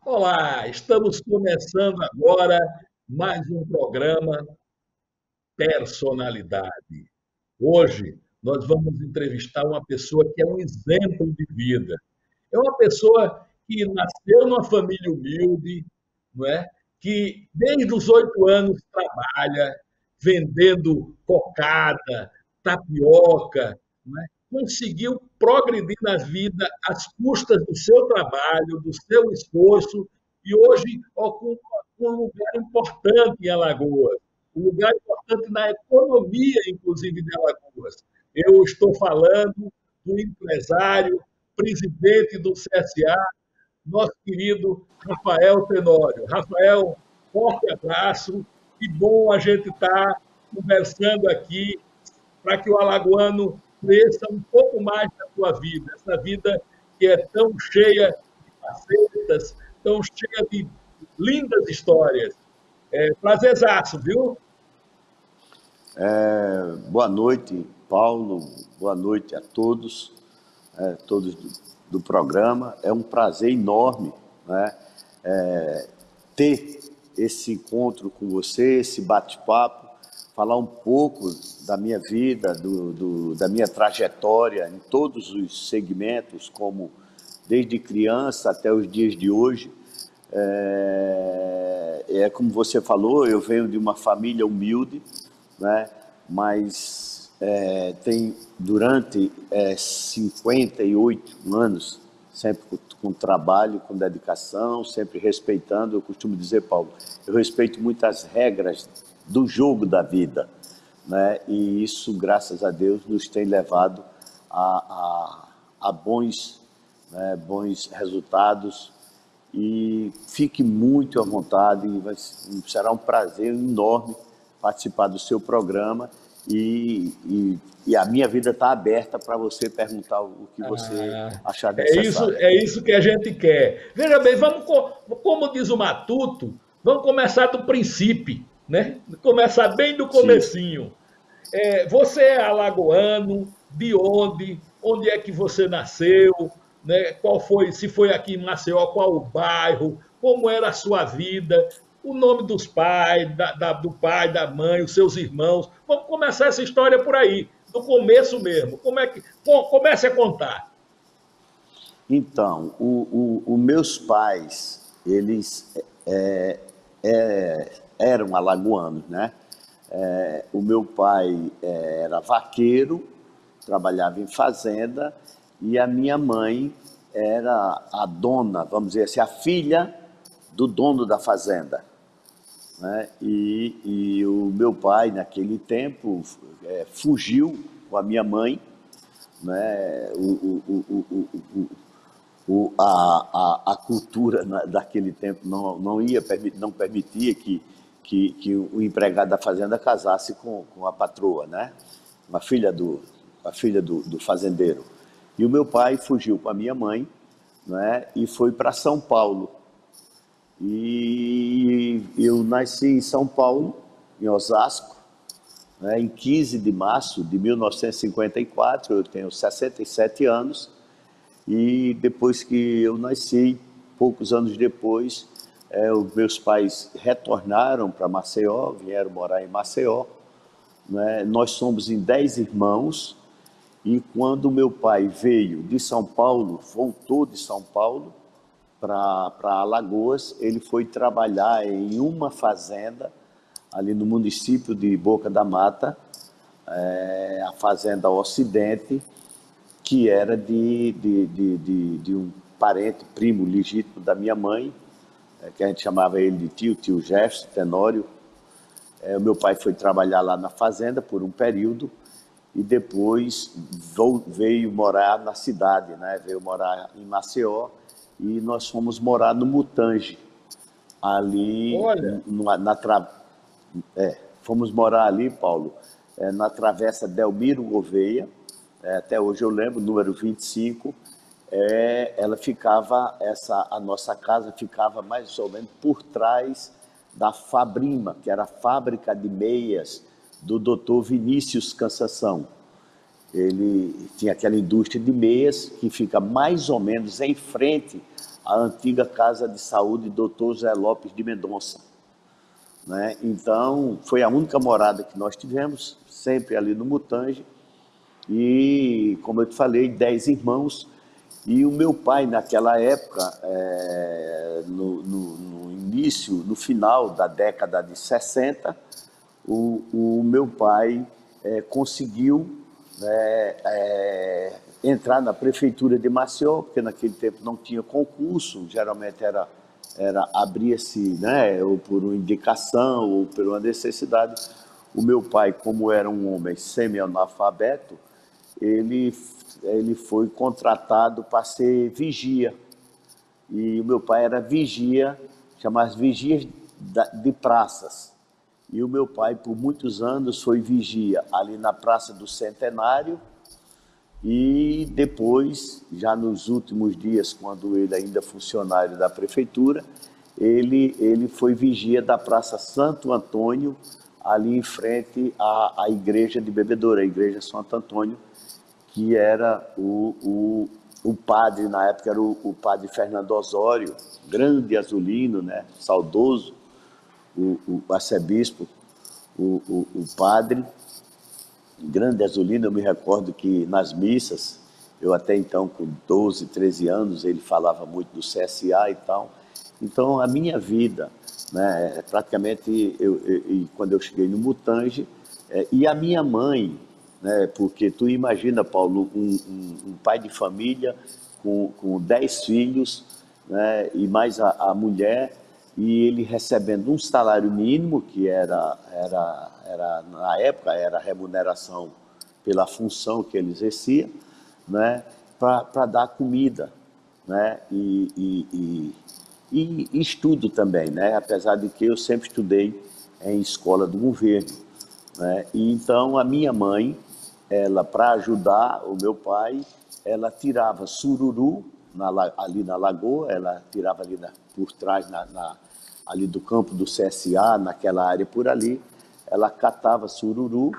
Olá, estamos começando agora mais um programa Personalidade. Hoje nós vamos entrevistar uma pessoa que é um exemplo de vida. É uma pessoa que nasceu numa família humilde, não é? Que desde os 8 anos trabalha vendendo cocada, tapioca, não é? Conseguiu progredir na vida às custas do seu trabalho, do seu esforço, e hoje ocupa um lugar importante em Alagoas, um lugar importante na economia, inclusive, de Alagoas. Eu estou falando do empresário, presidente do CSA, nosso querido Rafael Tenório. Rafael, forte abraço, que bom a gente estar conversando aqui para que o alagoano conheça um pouco mais da sua vida, essa vida que é tão cheia de facetas, tão cheia de lindas histórias. Prazerzaço, viu? Boa noite, Paulo. Boa noite a todos, todos do programa. É um prazer enorme, né, ter esse encontro com você, esse bate-papo, falar um pouco da minha vida, da minha trajetória em todos os segmentos, como desde criança até os dias de hoje. Como você falou, eu venho de uma família humilde, né? Mas tem durante 58 anos, sempre com trabalho, com dedicação, sempre respeitando. Eu costumo dizer, Paulo, eu respeito muitas regras do jogo da vida, né? E isso, graças a Deus, nos tem levado a bons, né, bons resultados. E fique muito à vontade, será um prazer enorme participar do seu programa e a minha vida está aberta para você perguntar o que você achar necessário. É isso que a gente quer. Veja bem, como diz o Matuto, vamos começar do princípio, né? Começar bem do Sim. comecinho. Você é alagoano, de onde? Onde é que você nasceu? Né? Qual foi, se foi aqui em Maceió, qual o bairro? Como era a sua vida? O nome dos pais, do pai, da mãe, os seus irmãos. Vamos começar essa história por aí, do começo mesmo. Comece a contar. Então, os meus pais, eles eram alagoanos, né? O meu pai era vaqueiro, trabalhava em fazenda, e a minha mãe era a dona, vamos dizer assim, a filha do dono da fazenda, né? E o meu pai, naquele tempo, fugiu com a minha mãe, né? A cultura daquele tempo não permitia que o empregado da fazenda casasse com a patroa, né? A filha do fazendeiro. E o meu pai fugiu com a minha mãe, né? E foi para São Paulo. E eu nasci em São Paulo, em Osasco, né? Em 15 de março de 1954, eu tenho 67 anos. E depois que eu nasci, poucos anos depois, os meus pais retornaram para Maceió, vieram morar em Maceió, né? Nós somos em 10 irmãos, e quando meu pai veio de São Paulo, voltou de São Paulo para Alagoas, ele foi trabalhar em uma fazenda ali no município de Boca da Mata, a Fazenda Ocidente, que era de um parente, primo legítimo da minha mãe, que a gente chamava ele de tio Jefferson Tenório. O meu pai foi trabalhar lá na fazenda por um período e depois veio morar na cidade, né? Veio morar em Maceió, e nós fomos morar no Mutange, ali Olha, fomos morar ali, Paulo, na Travessa Delmiro Gouveia. Até hoje eu lembro, número 25, ela ficava, a nossa casa ficava mais ou menos por trás da Fabrima, que era a fábrica de meias do Dr. Vinícius Cansação. Ele tinha aquela indústria de meias que fica mais ou menos em frente a antiga Casa de Saúde Dr. José Lopes de Mendonça, né? Então, foi a única morada que nós tivemos, sempre ali no Mutange. E, como eu te falei, 10 irmãos. E o meu pai, naquela época, no início, no final da década de 60, o meu pai conseguiu entrar na prefeitura de Maceió, porque naquele tempo não tinha concurso, geralmente abria-se, né, ou por uma indicação ou por uma necessidade. O meu pai, como era um homem semi-analfabeto, ele foi contratado para ser vigia. E o meu pai era vigia, chamava vigias de praças. E o meu pai, por muitos anos, foi vigia ali na Praça do Centenário. E depois, já nos últimos dias, quando ele ainda funcionário da prefeitura, ele foi vigia da Praça Santo Antônio, ali em frente à igreja de Bebedouro, a igreja Santo Antônio, que era o padre, na época era o padre Fernando Osório, grande azulino, né? Saudoso, o arcebispo, o padre, grande azulino. Eu me recordo que nas missas, eu até então com 12, 13 anos, ele falava muito do CSA e tal. Então, a minha vida, né, praticamente, quando eu cheguei no Mutange, e a minha mãe, né, porque tu imagina, Paulo, um pai de família com 10 filhos, né, e mais a mulher, e ele recebendo um salário mínimo, que era na época, era a remuneração pela função que ele exercia, né, para dar comida, né, e estudo também, né, apesar de que eu sempre estudei em escola do governo, né. E então a minha mãe, ela, para ajudar o meu pai, ela tirava sururu ali na lagoa, ela tirava ali por trás, ali do campo do CSA, naquela área por ali, ela catava sururu,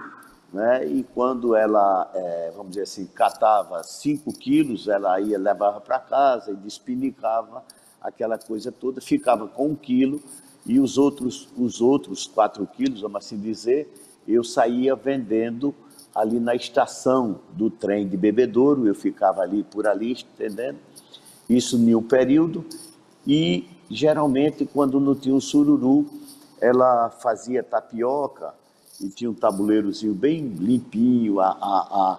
né? E quando ela, vamos dizer assim, catava 5 quilos, ela levava para casa e despinicava aquela coisa toda, ficava com 1 quilo, e os outros 4 quilos, vamos assim dizer, eu saía vendendo ali na estação do trem de Bebedouro, eu ficava ali por ali, entendendo? Isso em um período. E geralmente, quando não tinha o sururu, ela fazia tapioca e tinha um tabuleirozinho bem limpinho, a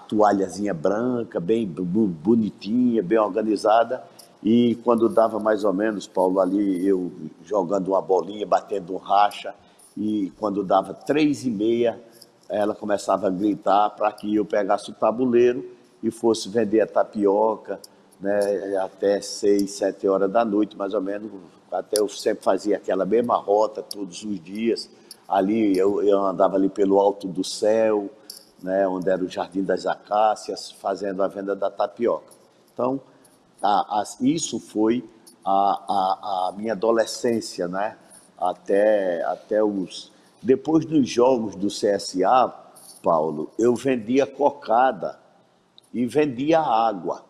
toalhazinha branca, bem bonitinha, bem organizada. E quando dava mais ou menos, Paulo, ali eu jogando uma bolinha, batendo um racha, e quando dava 3h30, ela começava a gritar para que eu pegasse o tabuleiro e fosse vender a tapioca, né, até 6, 7 horas da noite, mais ou menos. Até eu sempre fazia aquela mesma rota todos os dias. Ali eu andava ali pelo Alto do Céu, né, onde era o Jardim das Acácias, fazendo a venda da tapioca. Então, isso foi a minha adolescência, né? Até os... Depois dos jogos do CSA, Paulo, eu vendia cocada e vendia água.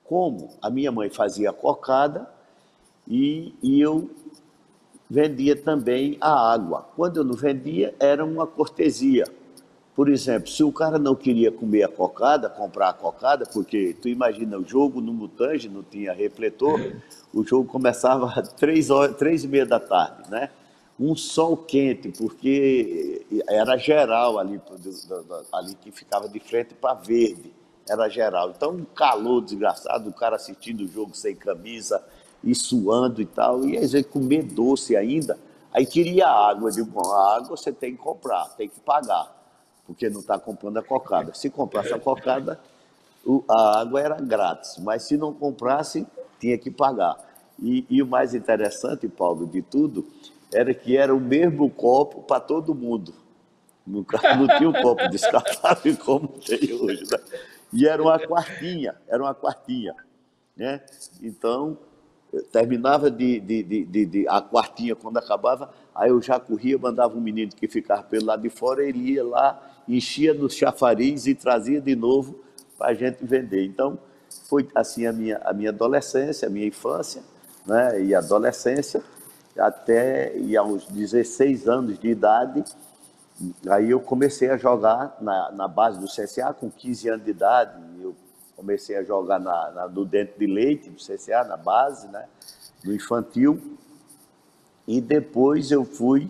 Como? A minha mãe fazia cocada e eu vendia também a água. Quando eu não vendia, era uma cortesia. Por exemplo, se o cara não queria comer a cocada, comprar a cocada, porque tu imagina, o jogo no Mutange não tinha refletor, o jogo começava às 3h30 da tarde, né? Um sol quente, porque era geral ali que ficava de frente para verde, era geral. Então, um calor desgraçado, o cara assistindo o jogo sem camisa e suando e tal, e às vezes comer doce ainda. Aí queria água, eu digo, bom, a água você tem que comprar, tem que pagar, porque não está comprando a cocada. Se comprasse a cocada, a água era grátis, mas se não comprasse, tinha que pagar. E o mais interessante, Paulo, de tudo, era que era o mesmo copo para todo mundo. Não tinha um copo descartável como tem hoje, né? E era uma quartinha, né? Então, eu terminava a quartinha, quando acabava, aí eu já corria, mandava um menino que ficava pelo lado de fora, ele ia lá, enchia no chafariz e trazia de novo para a gente vender. Então, foi assim a minha adolescência, a minha infância, né, e adolescência, até e aos 16 anos de idade, aí eu comecei a jogar na base do CSA, com 15 anos de idade, eu comecei a jogar no Dente de Leite, do CSA, na base, né, no infantil, e depois eu fui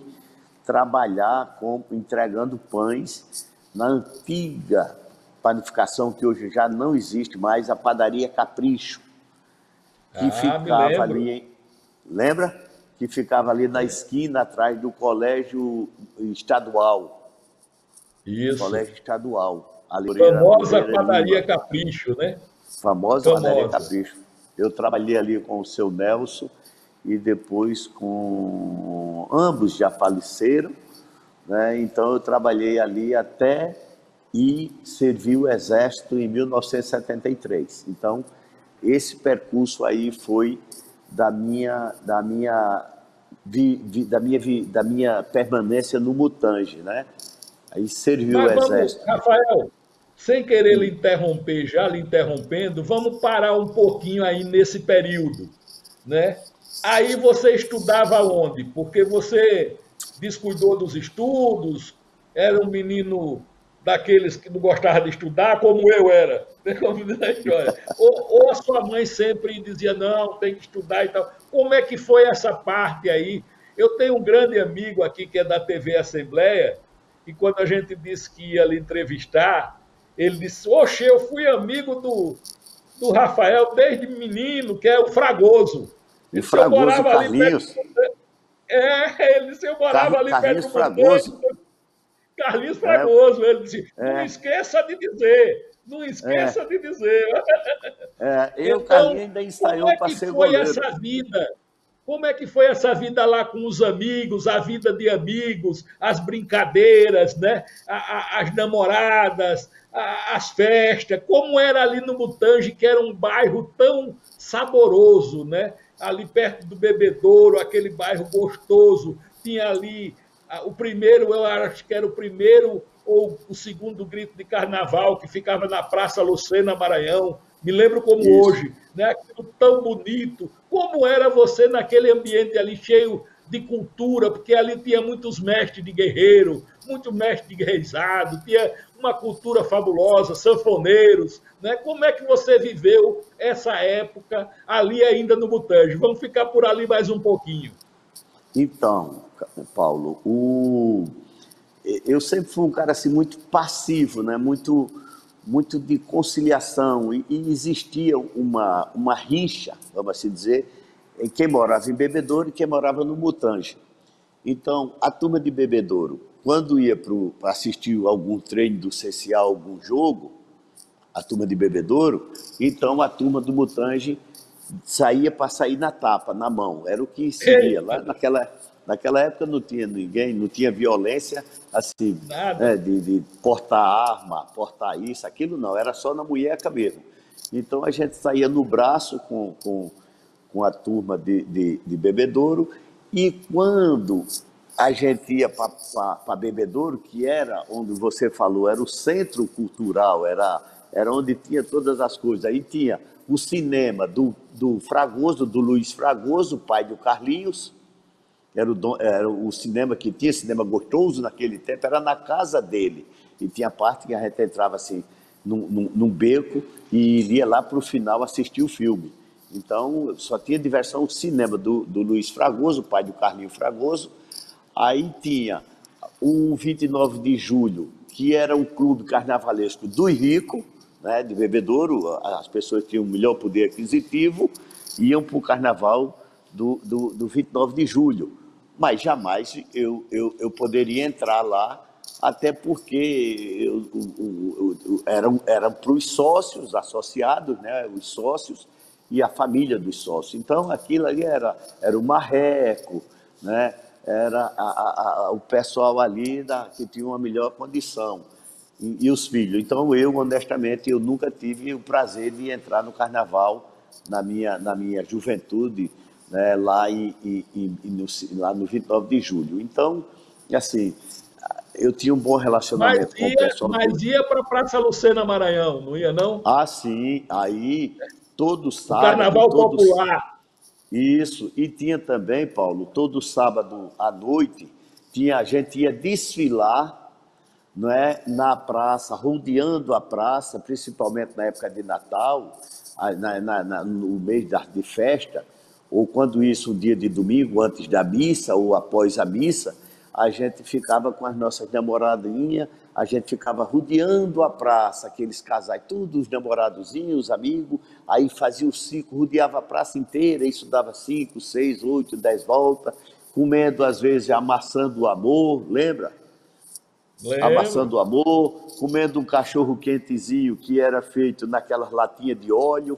trabalhar entregando pães na antiga panificação, que hoje já não existe mais, a Padaria Capricho, que Me ficava lembro. ali, lembra? Que ficava ali na esquina, atrás do colégio estadual. Isso. Colégio estadual. Ali, Famosa Moreira padaria Lima, Capricho, né? famosa Padaria Famosa. Capricho. Eu trabalhei ali com o seu Nelson e depois com... Ambos já faleceram, né? Então eu trabalhei ali até e servi o Exército em 1973. Então, esse percurso aí foi da minha permanência no Mutange, né? Aí servi o Mas vamos, Exército. Rafael, sem querer lhe interromper, já lhe interrompendo, vamos parar um pouquinho aí nesse período, né? Aí você estudava onde? Porque você descuidou dos estudos, era um menino daqueles que não gostava de estudar, como eu era, como diz a história. Ou a sua mãe sempre dizia, não, tem que estudar e tal. Como é que foi essa parte aí? Eu tenho um grande amigo aqui que é da TV Assembleia, e quando a gente disse que ia lhe entrevistar, ele disse, oxe, eu fui amigo do Rafael desde menino, que é o Fragoso. O Ele disse, eu Fragoso morava ali perto Carlinhos, do... Ele disse, eu morava ali perto Carlinhos do Montanha. Fragoso, Carlinhos é, Fragoso. Ele disse, não é, esqueça de dizer, não é, esqueça de dizer. eu, Carlinhos, Então, ainda como ensaiou é para que ser foi goleiro. essa vida? Como é que foi essa vida lá com os amigos, a vida de amigos, as brincadeiras, né? As namoradas, as festas? Como era ali no Mutange, que era um bairro tão saboroso, né? Ali perto do Bebedouro, aquele bairro gostoso. Tinha ali o primeiro, eu acho que era o primeiro ou o segundo grito de carnaval, que ficava na Praça Lucena, Maranhão. Me lembro como Isso. hoje, né? Aquilo tão bonito. Como era você naquele ambiente ali cheio de cultura, porque ali tinha muitos mestres de guerreiro, muito mestre de guerreizado, tinha uma cultura fabulosa, sanfoneiros, né? Como é que você viveu essa época ali ainda no Mutange? Vamos ficar por ali mais um pouquinho. Então, Paulo, eu sempre fui um cara assim muito passivo, né? Muito de conciliação e existia uma rixa, vamos assim dizer, em quem morava em Bebedouro e quem morava no Mutange. Então, a turma de Bebedouro, quando ia para assistir algum treino do CCA, algum jogo, a turma de Bebedouro, então a turma do Mutange saía para sair na tapa, na mão. Era o que se via. Lá naquela época não tinha ninguém, não tinha violência assim, Nada. né, de portar arma, portar isso, aquilo não, era só na mulheca mesmo. Então a gente saía no braço com a turma de Bebedouro, e quando a gente ia para Bebedouro, que era onde você falou, era o centro cultural, era onde tinha todas as coisas. Aí tinha o cinema do Fragoso, do Luiz Fragoso, pai do Carlinhos, era o cinema que tinha, cinema gostoso naquele tempo, era na casa dele. E tinha parte que a gente entrava assim, num beco e ia lá para o final assistir o filme. Então, só tinha diversão o cinema do Luiz Fragoso, pai do Carlinho Fragoso. Aí tinha o 29 de Julho, que era um clube carnavalesco do Rico, né, de Bebedouro. As pessoas que tinham o melhor poder aquisitivo iam para o carnaval do 29 de Julho. Mas jamais eu poderia entrar lá, até porque eram para os sócios associados, né, os sócios e a família dos sócios. Então, aquilo ali era o marreco, né, era o pessoal ali que tinha uma melhor condição, e os filhos. Então, honestamente, eu nunca tive o prazer de entrar no carnaval na minha juventude, né, lá no 29 de Julho. Então, assim, eu tinha um bom relacionamento com o pessoal do... Mas ia para a Praça Lucena Maranhão, não ia não? Ah, sim, aí todo O sábado, Carnaval Popular. Isso, e tinha também, Paulo, todo sábado à noite, a gente ia desfilar, não é, na praça, rodeando a praça, principalmente na época de Natal, no mês de festa, ou quando isso, um dia de domingo, antes da missa ou após a missa, a gente ficava com as nossas namoradinhas, a gente ficava rodeando a praça, aqueles casais, todos os namoradozinhos, os amigos, aí fazia o ciclo, rodeava a praça inteira, isso dava 5, 6, 8, 10 voltas, comendo às vezes amassando o amor, lembra? Amassando Lembro. o amor, comendo um cachorro quentezinho que era feito naquelas latinhas de óleo,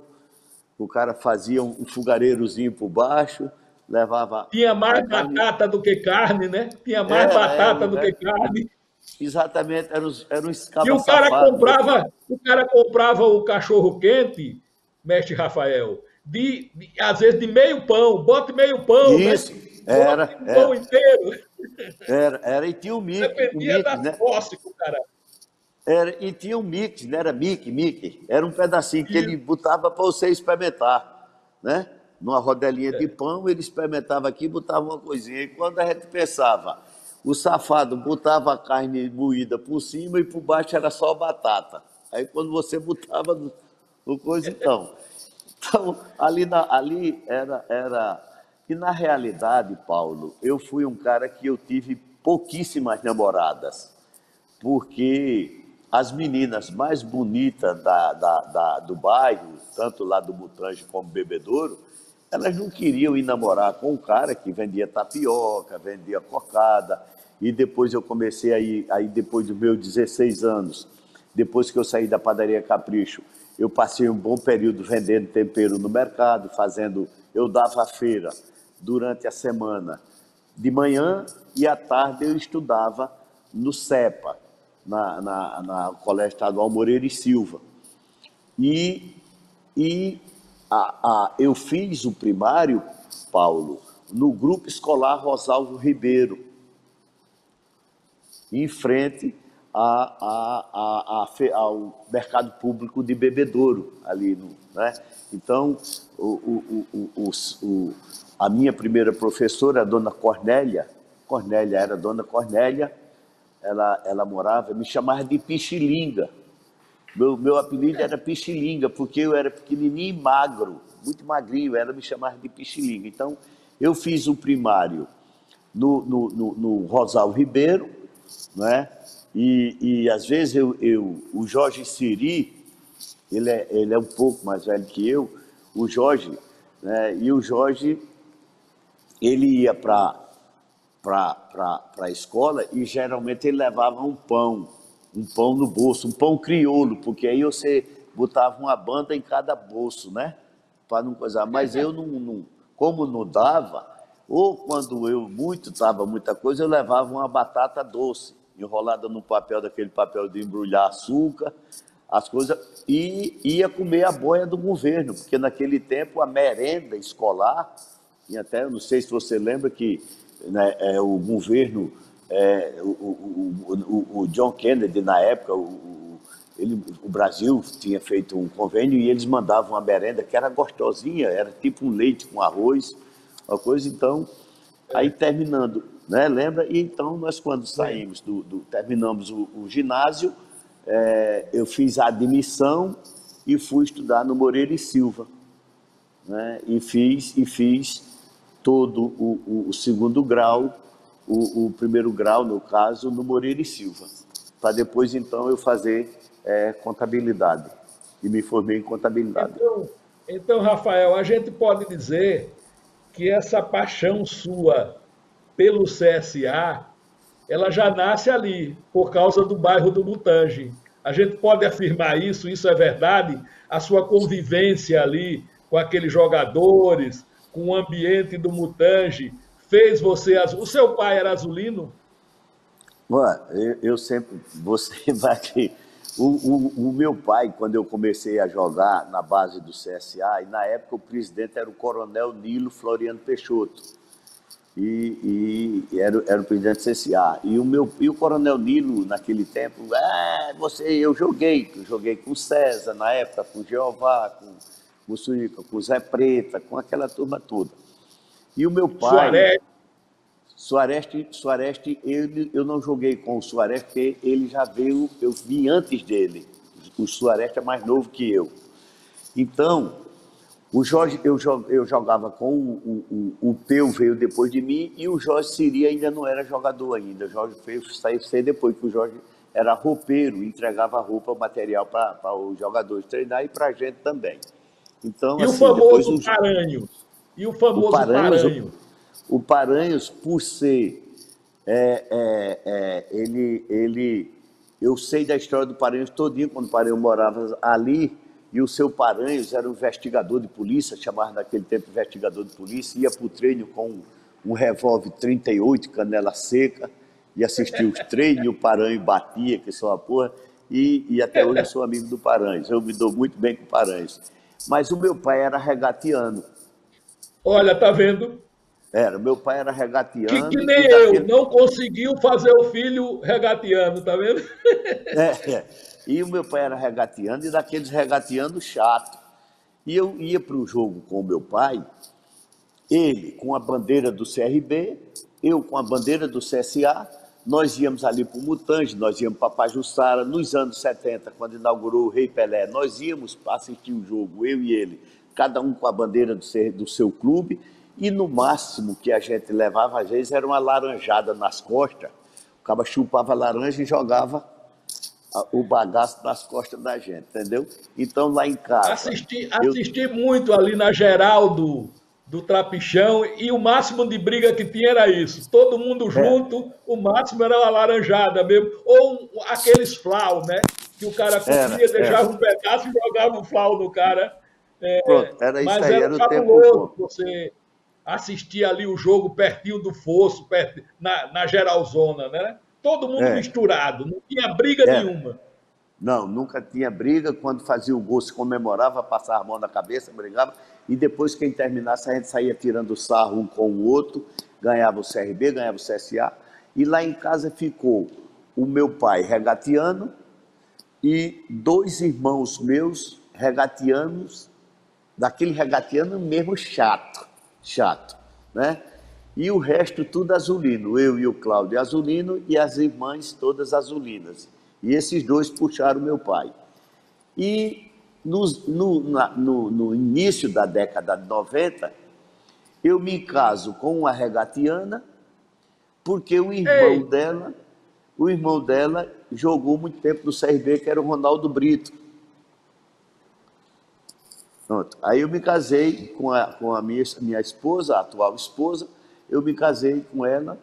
o cara fazia um fogareirozinho por baixo, levava Tinha a mais carne. batata do que carne, né? Tinha mais batata do que carne. Exatamente, era um E escaba safado. o cara comprava o cachorro quente, mestre Rafael, às vezes de meio pão, bota meio pão, né? Isso, Bota um pão inteiro. e tinha o Dependia Mickey, das né? posses que o cara. E tinha o Mickey, né? Era Mickey. Era um pedacinho que ele Isso. botava para você experimentar, né? Numa rodelinha de pão, ele experimentava aqui, botava uma coisinha. E quando a gente pensava, o safado botava a carne moída por cima e por baixo era só batata. Aí quando você botava no coisa, então ali era... E na realidade, Paulo, eu fui um cara que eu tive pouquíssimas namoradas, porque as meninas mais bonitas do bairro, tanto lá do Mutange como Bebedouro, elas não queriam ir namorar com um cara que vendia tapioca, vendia cocada, e depois eu comecei aí depois dos meus 16 anos, depois que eu saí da padaria Capricho, eu passei um bom período vendendo tempero no mercado, eu dava feira durante a semana. De manhã e à tarde eu estudava no CEPA, na Colégio Estadual Moreira e Silva. E, eu fiz o primário, Paulo, no Grupo Escolar Rosalvo Ribeiro, em frente ao Mercado Público de Bebedouro, ali, né? Então, a minha primeira professora, a dona Cornélia, era a dona Cornélia, ela morava, me chamava de Pichilinga. Meu apelido era Pichilinga, porque eu era pequenininho e magro, muito magrinho, ela me chamava de Pichilinga. Então, eu fiz o primário no Rosal Ribeiro, né? E às vezes o Jorge Siri, ele é um pouco mais velho que eu, o Jorge, né? E o Jorge, ele ia para a escola e geralmente ele levava um pão no bolso, um pão crioulo, porque aí você botava uma banda em cada bolso, né? Para não coisar. Mas eu como não dava, ou quando eu dava muita coisa, eu levava uma batata doce, enrolada no papel, daquele papel de embrulhar açúcar, as coisas, e ia comer a boia do governo, porque naquele tempo a merenda escolar, e até, eu não sei se você lembra que, né, o governo, o John Kennedy, na época, o Brasil tinha feito um convênio e eles mandavam uma merenda que era gostosinha, era tipo um leite com arroz, uma coisa. Então, aí terminando, né, lembra? E então nós, quando saímos terminamos o ginásio, eu fiz a admissão e fui estudar no Moreira e Silva, né? E fiz todo o segundo grau, o primeiro grau, no caso, no Moreira e Silva, para depois, então, eu fazer contabilidade. E me formei em contabilidade. Então, Rafael, a gente pode dizer que essa paixão sua pelo CSA, ela já nasce ali, por causa do bairro do Mutange. A gente pode afirmar isso é verdade? A sua convivência ali com aqueles jogadores, com o ambiente do Mutange, fez você... O seu pai era azulino? Mano, eu sempre... Você vai que... O meu pai, quando eu comecei a jogar na base do CSA, e na época o presidente era o coronel Nilo Floriano Peixoto, e era o presidente do CSA. E o Coronel Nilo, naquele tempo, eu joguei com o César, na época, com o Jeová, com o Surica, com o Zé Preta, com aquela turma toda. E o meu pai, Suareste, eu não joguei com o Suareste, porque ele já veio, eu vi antes dele. O Suareste é mais novo que eu. Então, o Jorge, eu jogava com o Peu, veio depois de mim, e o Jorge Siri ainda não era jogador ainda. O Jorge saiu depois, que o Jorge era roupeiro, entregava roupa, material para os jogadores treinar e para a gente também. Então, E o assim, famoso Paranhos? E o famoso Paranhos? O Paranhos, por ser... eu sei da história do Paranhos todinho, quando o Paranhos morava ali, e o seu Paranhos era um investigador de polícia, chamava naquele tempo investigador de polícia, ia para o treino com um revólver 38, canela seca, e assistia os treinos, e o Paranhos batia, que só a porra, e até hoje eu sou amigo do Paranhos, eu me dou muito bem com o Paranhos. Mas o meu pai era regatiano. Olha, tá vendo? Meu pai era regatiano. Que nem eu, não conseguiu fazer o filho regatiano, tá vendo? E o meu pai era regatiano, e daqueles regatianos chato. E eu ia para o jogo com o meu pai, ele com a bandeira do CRB, eu com a bandeira do CSA, nós íamos ali para o Mutange, nós íamos para Pajuçara, nos anos 70, quando inaugurou o Rei Pelé, nós íamos para assistir o jogo, eu e ele, cada um com a bandeira do seu clube, e no máximo que a gente levava, às vezes, era uma laranjada nas costas, o cara chupava a laranja e jogava o bagaço nas costas da gente, entendeu? Então, lá em casa... Assisti muito ali na Geraldo, do Trapichão, e o máximo de briga que tinha era isso. Todo mundo junto, o máximo era uma laranjada mesmo. Ou aqueles flau, né? Que o cara comia, deixava um pedaço e jogava um flau no cara. Pronto, era isso. Mas aí, era fabuloso você assistir ali o jogo pertinho do fosso, na Geralzona, né? Todo mundo misturado, não tinha briga nenhuma. Não, nunca tinha briga. Quando fazia o gol, se comemorava, passava a mão na cabeça, brigava. E depois, quem terminasse, a gente saía tirando sarro um com o outro. Ganhava o CRB, ganhava o CSA. E lá em casa ficou o meu pai regatiano e 2 irmãos meus regatianos, daquele regatiano mesmo chato, né? E o resto tudo azulino, eu e o Cláudio azulino e as irmãs todas azulinas. E esses 2 puxaram meu pai. E no início da década de 90, eu me caso com uma regatiana, porque o irmão dela jogou muito tempo no CRB, que era o Ronaldo Brito. Pronto. Aí eu me casei com a minha esposa, a atual esposa, eu me casei com ela,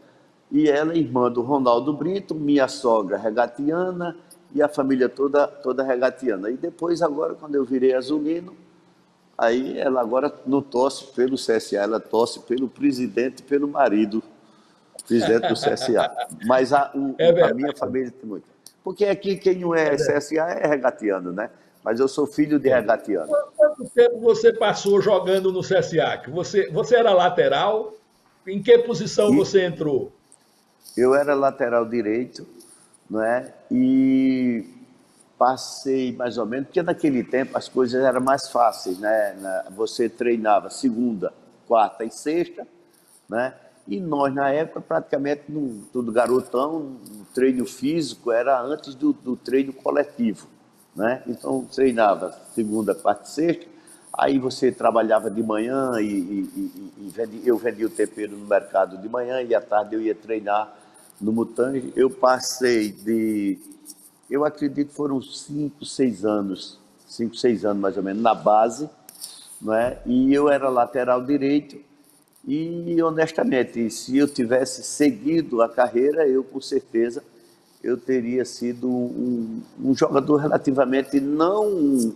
e ela, irmã do Ronaldo Brito, minha sogra regatiana, e a família toda regatiana. E depois, agora, quando eu virei azulino, aí ela agora não torce pelo CSA, ela torce pelo presidente e pelo marido, presidente do CSA. Mas a minha família tem muito. Porque aqui quem não é CSA é regatiano, né? Mas eu sou filho de regatiano. Quanto tempo você passou jogando no CSA? Você era lateral? Em que posição você entrou? Eu era lateral direito, não é? E passei mais ou menos, porque naquele tempo as coisas eram mais fáceis, né? Você treinava segunda, quarta e sexta, né? E nós, na época, praticamente, tudo garotão, o treino físico era antes do treino coletivo, né? Então, treinava segunda, quarta e sexta, aí você trabalhava de manhã eu vendia o tempero no mercado de manhã e à tarde eu ia treinar no Mutange. Eu passei eu acredito que foram 5, 6 anos mais ou menos, na base, não é? E eu era lateral direito e, honestamente, se eu tivesse seguido a carreira, eu, com certeza, eu teria sido um jogador relativamente, não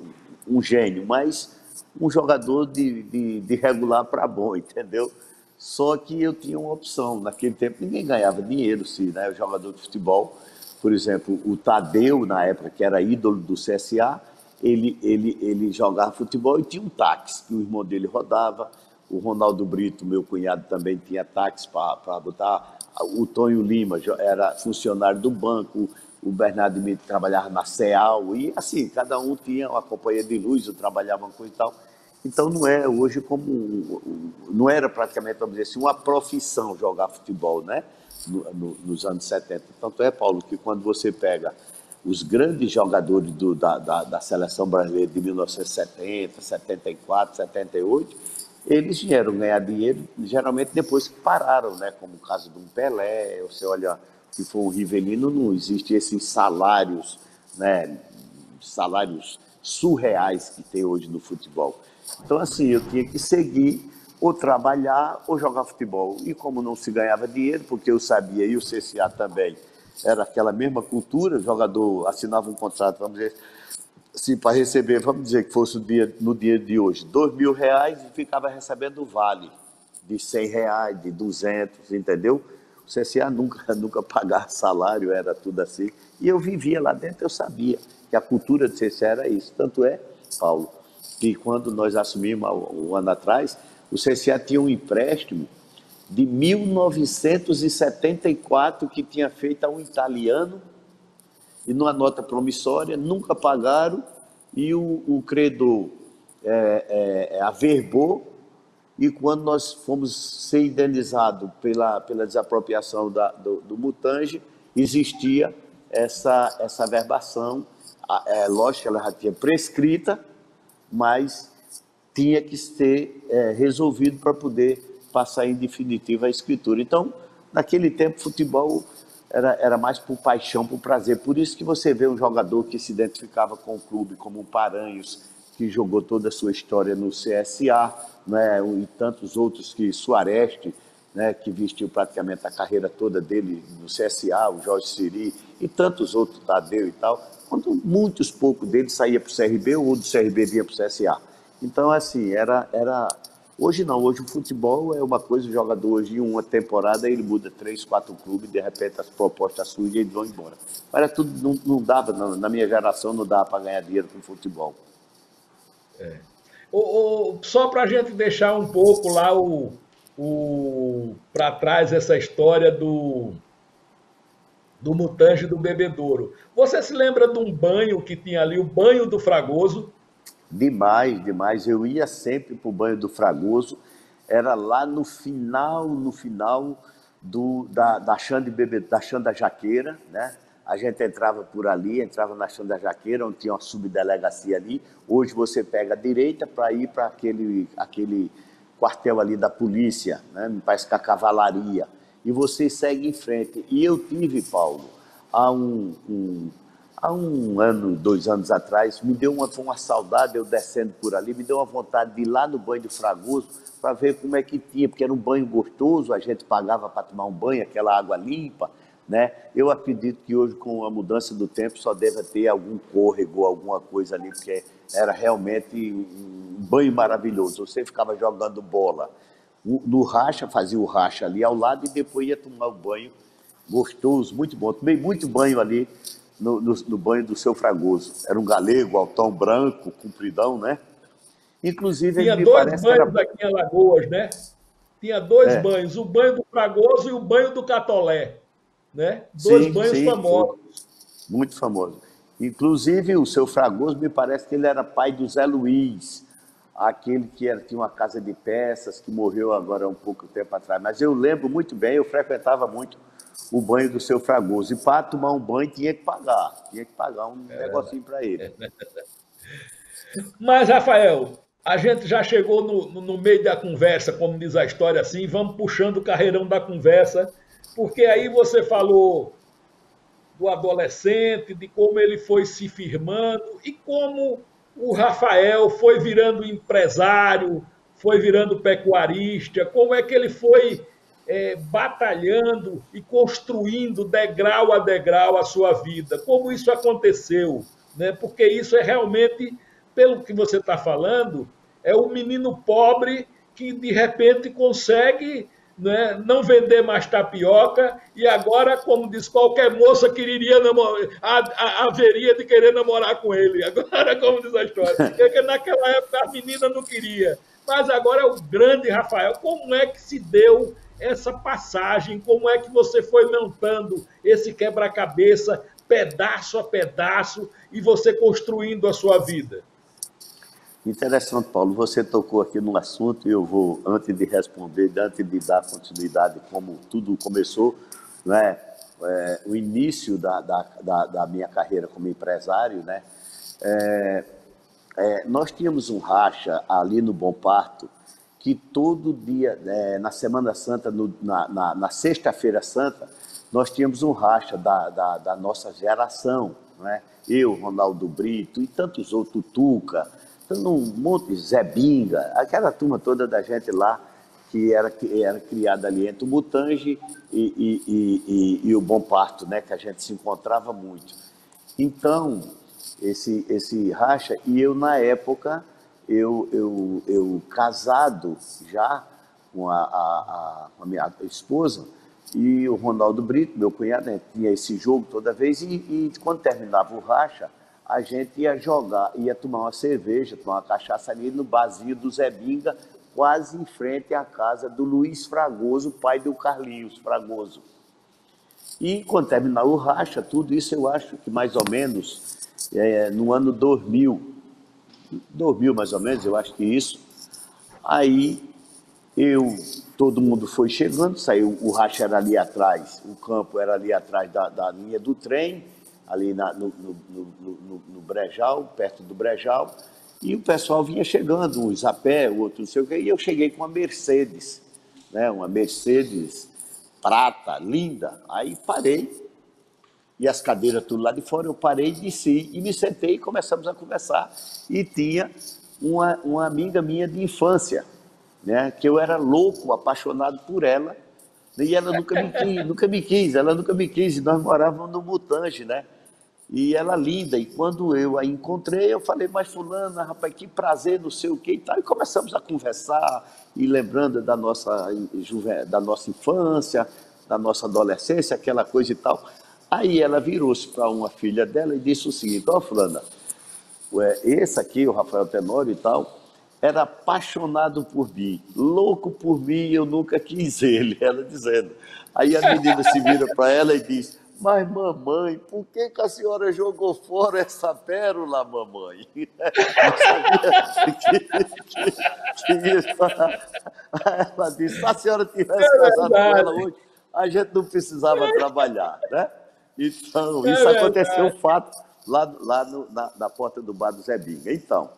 um gênio, mas um jogador de regular para bom, entendeu? Só que eu tinha uma opção. Naquele tempo ninguém ganhava dinheiro, se, né? O jogador de futebol, por exemplo, o Tadeu, na época, que era ídolo do CSA, ele jogava futebol e tinha um táxi, que o irmão dele rodava. o Ronaldo Brito, meu cunhado, também tinha táxi para botar, o Tonho Lima era funcionário do banco, o Bernardo Mito trabalhava na CEAL, e assim, cada um tinha uma companhia de luz, eu trabalhava com e tal. Então não é hoje como, não era praticamente, vamos dizer assim, uma profissão jogar futebol, né? Nos anos 70. Tanto é, Paulo, que quando você pega os grandes jogadores da seleção brasileira de 1970, 74, 78, eles vieram ganhar dinheiro geralmente depois que pararam, né? Como o caso de um Pelé, você olha que foi um Rivelino, não existe esses salários, né? Salários surreais que tem hoje no futebol. Então, assim, eu tinha que seguir ou trabalhar ou jogar futebol. E como não se ganhava dinheiro, porque eu sabia, e o CCA também, era aquela mesma cultura, o jogador assinava um contrato, vamos dizer, assim, para receber, vamos dizer que fosse no dia de hoje, R$ 2.000 e ficava recebendo o vale de R$ 100, de 200, entendeu? O CCA nunca pagava salário, era tudo assim. E eu vivia lá dentro, eu sabia que a cultura do CCA era isso. Tanto é, Paulo, que quando nós assumimos um ano atrás, o CCA tinha um empréstimo de 1974 que tinha feito a um italiano, e numa nota promissória, nunca pagaram, e o credor averbou, e quando nós fomos ser indenizados pela desapropriação do Mutange, existia essa verbação, lógico que ela já tinha prescrita, mas tinha que ser resolvido para poder passar em definitiva a escritura. Então, naquele tempo, futebol era mais por paixão, por prazer. Por isso que você vê um jogador que se identificava com o clube, como o Paranhos, que jogou toda a sua história no CSA, né, e tantos outros, que Suareste, né, que vestiu praticamente a carreira toda dele no CSA, o Jorge Siri, e tantos outros, Tadeu e tal, quando muitos poucos deles saíam para o CRB ou do CRB vinha para o CSA. Então, assim, hoje não, hoje o futebol é uma coisa, o jogador hoje em uma temporada ele muda 3, 4 clubes, de repente as propostas surgem e eles vão embora. Mas tudo, não dava, na minha geração não dava para ganhar dinheiro com futebol. Só para a gente deixar um pouco lá para trás essa história do Mutange e do Bebedouro. Você se lembra de um banho que tinha ali, o banho do Fragoso? Demais, demais. Eu ia sempre para o banho do Fragoso, era lá no final da Chã da Jaqueira, né? A gente entrava por ali, entrava na Chã da Jaqueira, onde tinha uma subdelegacia ali. Hoje você pega a direita para ir para aquele quartel ali da polícia, né? Parece que a cavalaria. E você segue em frente. E eu tive, Paulo, há um ano, 2 anos atrás, me deu uma saudade, eu descendo por ali, me deu uma vontade de ir lá no banho do Fragoso para ver como é que tinha, porque era um banho gostoso, a gente pagava para tomar um banho, aquela água limpa, né? Eu acredito que hoje, com a mudança do tempo, só deve ter algum córrego, alguma coisa ali, porque era realmente um banho maravilhoso. Você ficava jogando bola no racha, fazia o racha ali ao lado e depois ia tomar o banho gostoso, muito bom. Tomei muito banho ali no banho do seu Fragoso. Era um galego, altão branco, compridão, né? Inclusive, Tinha ele me dois parece que banhos era... aqui em Alagoas, né? Tinha dois banhos, o banho do Fragoso e o banho do Catolé, né? Dois Sim, banhos sim, foi famosos. muito famoso. Inclusive, o seu Fragoso, me parece que ele era pai do Zé Luiz, aquele que tinha uma casa de peças, que morreu agora há um pouco tempo atrás. Mas eu lembro muito bem, eu frequentava muito o banho do seu Fragoso. E para tomar um banho tinha que pagar um negocinho para ele. Mas, Rafael, a gente já chegou no meio da conversa, como diz a história assim, vamos puxando o carreirão da conversa, porque aí você falou do adolescente, de como ele foi se firmando e como o Rafael foi virando empresário, foi virando pecuarista, como é que ele foi batalhando e construindo degrau a degrau a sua vida, como isso aconteceu, né? Porque isso é realmente, pelo que você está falando, é o menino pobre que de repente consegue, né, não vender mais tapioca e agora, como diz, qualquer moça quereria haveria de querer namorar com ele. Agora, como diz a história, porque naquela época a menina não queria. Mas agora é o grande Rafael. Como é que se deu essa passagem? Como é que você foi montando esse quebra-cabeça, pedaço a pedaço, e você construindo a sua vida? Interessante, Paulo. Você tocou aqui num assunto e eu vou, antes de responder, antes de dar continuidade, como tudo começou, né? O início da minha carreira como empresário, né? Nós tínhamos um racha ali no Bom Parto, que todo dia, na Semana Santa, na Sexta-feira Santa, nós tínhamos um racha da nossa geração, né? Eu, Ronaldo Brito e tantos outros, Tuca, um monte, Zé Binga, aquela turma toda da gente lá que era criada ali entre o Mutange e o Bom Parto, né? Que a gente se encontrava muito. Então, esse racha, e eu, na época, eu casado já com a minha esposa, e o Ronaldo Brito, meu cunhado, né, tinha esse jogo toda vez, e quando terminava o racha, a gente ia jogar, ia tomar uma cerveja, tomar uma cachaça ali no barzinho do Zé Binga, quase em frente à casa do Luiz Fragoso, pai do Carlinhos Fragoso. E quando terminar o racha, tudo isso eu acho que mais ou menos no ano 2000 mais ou menos, eu acho que isso. Aí todo mundo foi chegando, saiu, o racha era ali atrás, o campo era ali atrás da linha do trem, ali no Brejal, perto do Brejal, e o pessoal vinha chegando, uns a pé, outros não sei o quê, e eu cheguei com uma Mercedes, né, uma Mercedes prata, linda. Aí parei, e as cadeiras tudo lá de fora, eu parei, desci e me sentei e começamos a conversar. E tinha uma amiga minha de infância, né, que eu era louco, apaixonado por ela, e ela ela nunca me quis, e nós morávamos no Mutange, né? E ela linda, e quando eu a encontrei, eu falei, mas fulana, rapaz, que prazer, não sei o que e tal, e começamos a conversar, e lembrando da nossa infância, da nossa adolescência, aquela coisa e tal. Aí ela virou-se para uma filha dela e disse o seguinte, ó, fulana, esse aqui, o Rafael Tenório e tal, era apaixonado por mim, louco por mim, eu nunca quis ele, ela dizendo. Aí a menina se vira para ela e diz, mas mamãe, por que a senhora jogou fora essa pérola, mamãe? Não sabia que isso. Ela disse, se a senhora tivesse É casado com ela verdade, hoje, a gente não precisava trabalhar, né? Então, é isso aconteceu, verdade. fato, lá na porta do bar do Zé Binga. Então,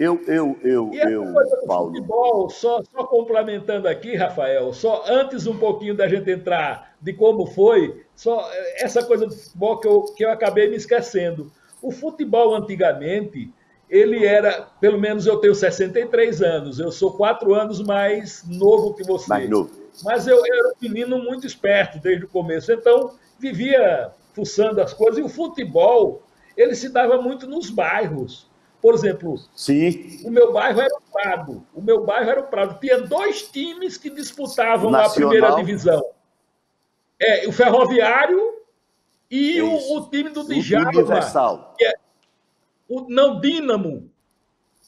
E essa coisa do Paulo, futebol, só complementando aqui, Rafael, só antes um pouquinho da gente entrar de como foi, só essa coisa do futebol que eu acabei me esquecendo. O futebol antigamente, ele era, pelo menos eu tenho 63 anos, eu sou 4 anos mais novo que mais você, novo. mas eu era um menino muito esperto desde o começo, então vivia fuçando as coisas, e o futebol, ele se dava muito nos bairros. Por exemplo, o Sim, meu bairro era o Prado. O meu bairro era o Prado. Tinha dois times que o disputavam a primeira Nacional, divisão. O Ferroviário e é o isso. time do E o Djalma, Universal. que é o não Dínamo.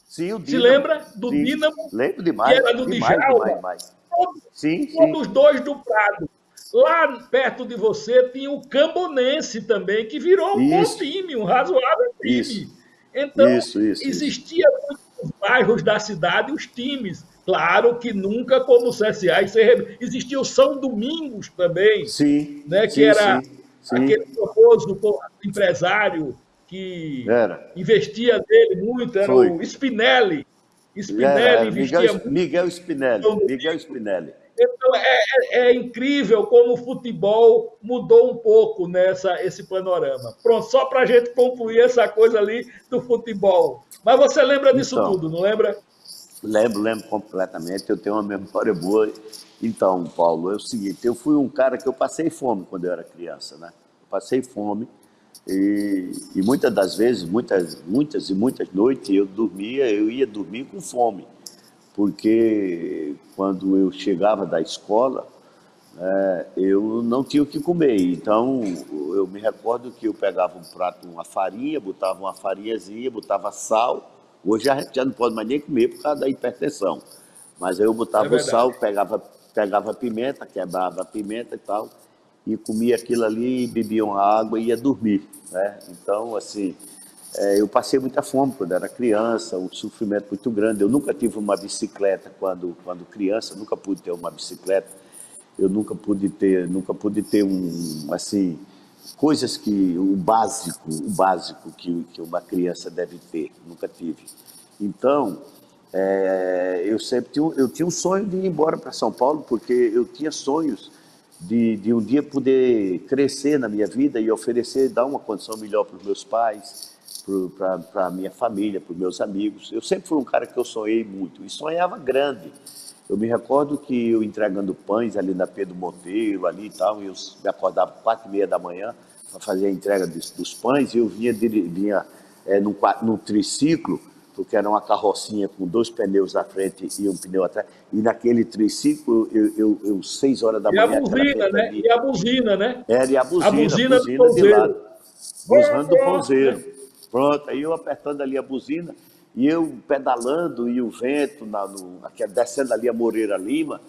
Sim, o Se Dínamo. lembra do Sim, Dínamo, lembro que demais, era do demais, demais, Djalma? demais. Todos, Sim, todos sim. dois do Prado. Lá perto de você tinha o Cambonense também, que virou um bom Isso, time, um razoável isso, time. Então, isso. existia muitos bairros da cidade os times. Claro que nunca como o CSA. Existia o São Domingos também, Sim, né, que sim, era sim, aquele sim. famoso empresário que Era, investia nele muito, era foi. o Spinelli. Spinelli Era investia muito Miguel no São Spinelli, Miguel Domingos. Spinelli. Então, é incrível como o futebol mudou um pouco esse panorama. Pronto, só para a gente concluir essa coisa ali do futebol. Mas você lembra disso Então, tudo, não lembra? lembro completamente, eu tenho uma memória boa. Então, Paulo, é o seguinte, eu fui um cara que eu passei fome quando eu era criança, né? Eu passei fome e muitas das vezes, muitas noites eu ia dormir com fome, porque quando eu chegava da escola, eu não tinha o que comer. Então, eu me recordo que eu pegava um prato, uma farinha, botava uma farinhazinha, botava sal, Hoje a gente já não pode mais nem comer por causa da hipertensão. Mas aí eu É botava o sal, verdade. pegava a pimenta, quebrava a pimenta e tal, e comia aquilo ali, bebia uma água e ia dormir, né? Então, assim, eu passei muita fome quando era criança, um sofrimento muito grande. Eu nunca tive uma bicicleta quando criança, nunca pude ter uma bicicleta. Eu nunca pude ter assim, coisas que o básico que uma criança deve ter, nunca tive. Então, eu tinha um sonho de ir embora para São Paulo, porque eu tinha sonhos de um dia poder crescer na minha vida e oferecer, dar uma condição melhor para os meus pais, para a minha família, para os meus amigos. Eu sempre fui um cara que eu sonhei muito, e sonhava grande. Eu me recordo que eu entregando pães ali na Pedro Monteiro, ali e tal, e eu me acordava 4h30 da manhã para fazer a entrega dos pães, e eu vinha num triciclo, porque era uma carrocinha com 2 pneus à frente e um pneu atrás, e naquele triciclo, 6 horas da E a manhã, aquela buzina, né? ventania, E a buzina, né? era e a A buzina, buzina do buzina de lado, pouseiro. buzinando do Né? ponzeiro. Pronto, aí eu apertando ali a buzina e eu pedalando e o vento descendo ali a Moreira Lima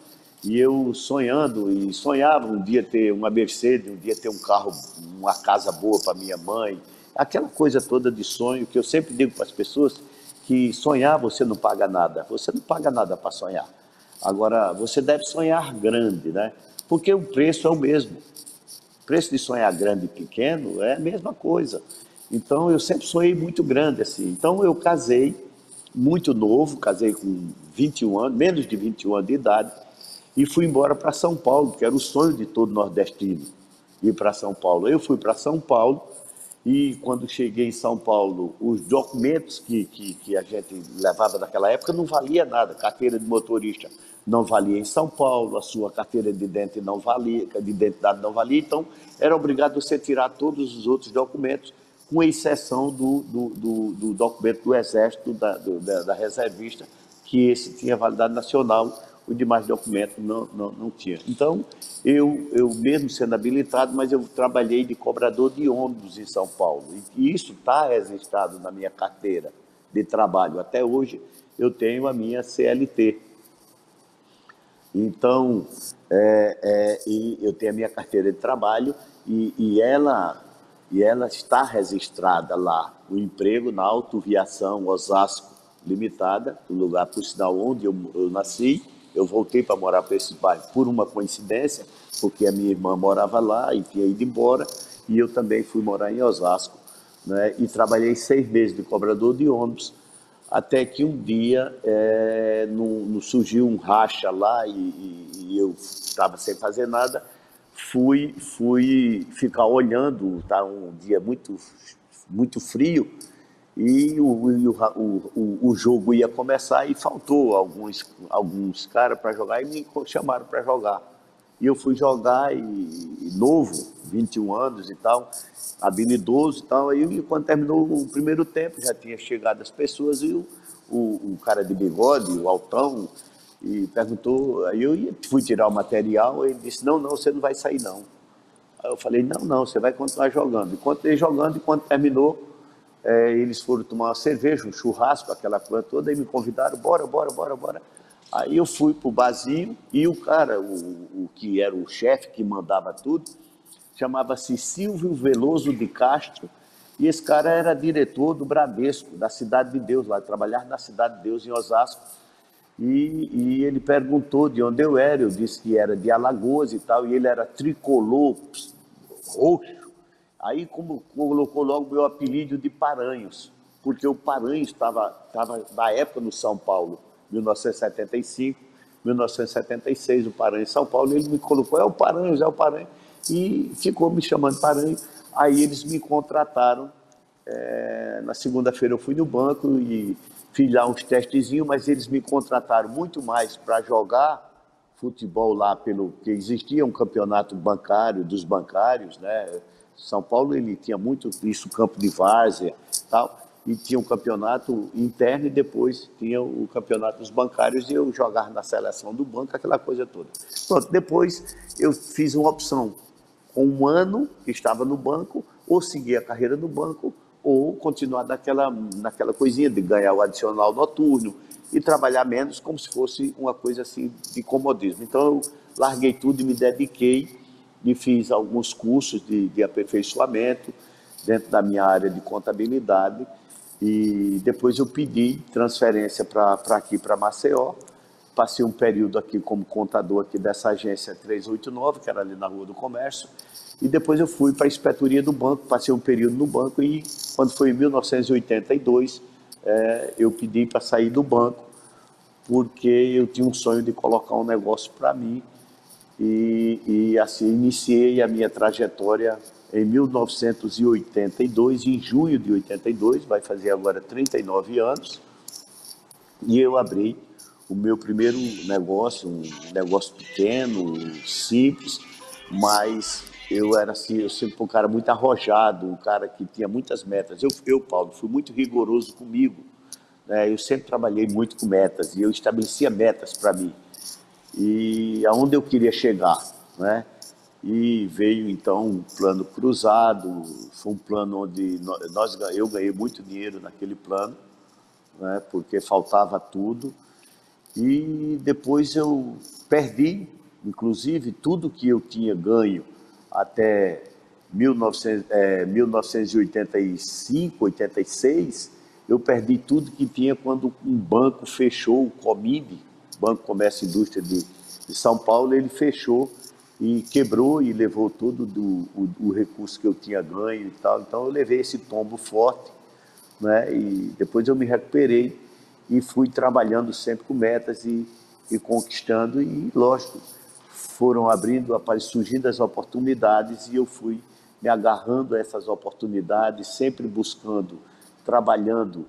e eu sonhando e sonhava um dia ter uma Mercedes, um dia ter um carro, uma casa boa para minha mãe, aquela coisa toda de sonho que eu sempre digo para as pessoas que sonhar você não paga nada, você não paga nada para sonhar. Agora, você deve sonhar grande, né? Porque o preço é o mesmo. O preço de sonhar grande e pequeno é a mesma coisa. Então, eu sempre sonhei muito grande, assim. Então, eu casei muito novo, casei com 21 anos, menos de 21 anos de idade, e fui embora para São Paulo, que era o sonho de todo nordestino, ir para São Paulo. Eu fui para São Paulo, e quando cheguei em São Paulo, os documentos que a gente levava naquela época não valia nada. Carteira de motorista não valia em São Paulo, a sua carteira de identidade não valia, então era obrigado você tirar todos os outros documentos, com exceção do documento do Exército, da reservista, que esse tinha validade nacional, os demais documentos não tinha. Então, eu mesmo sendo habilitado, mas eu trabalhei de cobrador de ônibus em São Paulo. E isso está registrado na minha carteira de trabalho. Até hoje eu tenho a minha CLT. Então, e eu tenho a minha carteira de trabalho e ela está registrada lá, o emprego na Autoviação Osasco Limitada, o lugar, por sinal, onde eu nasci. Eu voltei para morar para esse bairro por uma coincidência, porque a minha irmã morava lá e tinha ido embora, e eu também fui morar em Osasco, né? E trabalhei 6 meses de cobrador de ônibus, até que um dia surgiu um racha lá e eu estava sem fazer nada, fui ficar olhando, tá um dia muito, muito frio, e o jogo ia começar e faltou alguns caras para jogar e me chamaram para jogar. E eu fui jogar, novo, 21 anos e tal, habilidoso e tal. Aí, quando terminou o primeiro tempo, já tinha chegado as pessoas e o cara de bigode, o altão, e perguntou. Aí eu fui tirar o material, ele disse: não, você não vai sair não. Aí eu falei: não, você vai continuar jogando. Enquanto ele jogando, enquanto terminou, eles foram tomar uma cerveja, um churrasco, aquela coisa toda, e me convidaram: bora. Aí eu fui pro barzinho e o cara, o que era o chefe que mandava tudo, chamava-se Silvio Veloso de Castro, e esse cara era diretor do Bradesco, da Cidade de Deus, lá, trabalhava na Cidade de Deus, em Osasco, e ele perguntou de onde eu era, eu disse que era de Alagoas e tal, e ele era tricolor, roxo. Aí colocou logo o meu apelido de Paranhos, porque o Paranhos estava na época no São Paulo, 1975, 1976, o Paranhos em São Paulo, ele me colocou: é o Paranhos, e ficou me chamando Paranhos. Aí eles me contrataram. Na segunda-feira eu fui no banco e fiz lá uns testezinhos, mas eles me contrataram muito mais para jogar futebol lá, porque existia um campeonato bancário, dos bancários, né? São Paulo, ele tinha muito isso, campo de várzea e tal, e tinha um campeonato interno e depois tinha o campeonato dos bancários, e eu jogava na seleção do banco, aquela coisa toda. Pronto, depois eu fiz uma opção: com um ano que estava no banco, ou seguir a carreira no banco, ou continuar naquela coisinha de ganhar o adicional noturno e trabalhar menos, como se fosse uma coisa assim de comodismo. Então eu larguei tudo e me dediquei e fiz alguns cursos de aperfeiçoamento dentro da minha área de contabilidade, e depois eu pedi transferência para aqui, para Maceió. Passei um período aqui como contador aqui dessa agência 389, que era ali na Rua do Comércio, e depois eu fui para a inspetoria do banco, passei um período no banco, e quando foi em 1982, eu pedi para sair do banco, porque eu tinha um sonho de colocar um negócio para mim, e assim iniciei a minha trajetória em 1982, em junho de 82, vai fazer agora 39 anos, e eu abri o meu primeiro negócio, um negócio pequeno, simples, mas eu era assim, eu sempre fui um cara muito arrojado, um cara que tinha muitas metas. Paulo, fui muito rigoroso comigo, né? Eu sempre trabalhei muito com metas, e eu estabelecia metas para mim, e aonde eu queria chegar, né? E veio então um plano cruzado, foi um plano onde eu ganhei muito dinheiro naquele plano, né? Porque faltava tudo, e depois eu perdi, inclusive, tudo que eu tinha ganho até 1985, 86, eu perdi tudo que tinha quando um banco fechou, o Comib, Banco Comércio e Indústria de São Paulo, ele fechou e quebrou e levou todo o recurso que eu tinha ganho e tal. Então eu levei esse tombo forte, né? E depois eu me recuperei e fui trabalhando sempre com metas e conquistando, e lógico, foram surgindo as oportunidades, e eu fui me agarrando a essas oportunidades, sempre buscando, trabalhando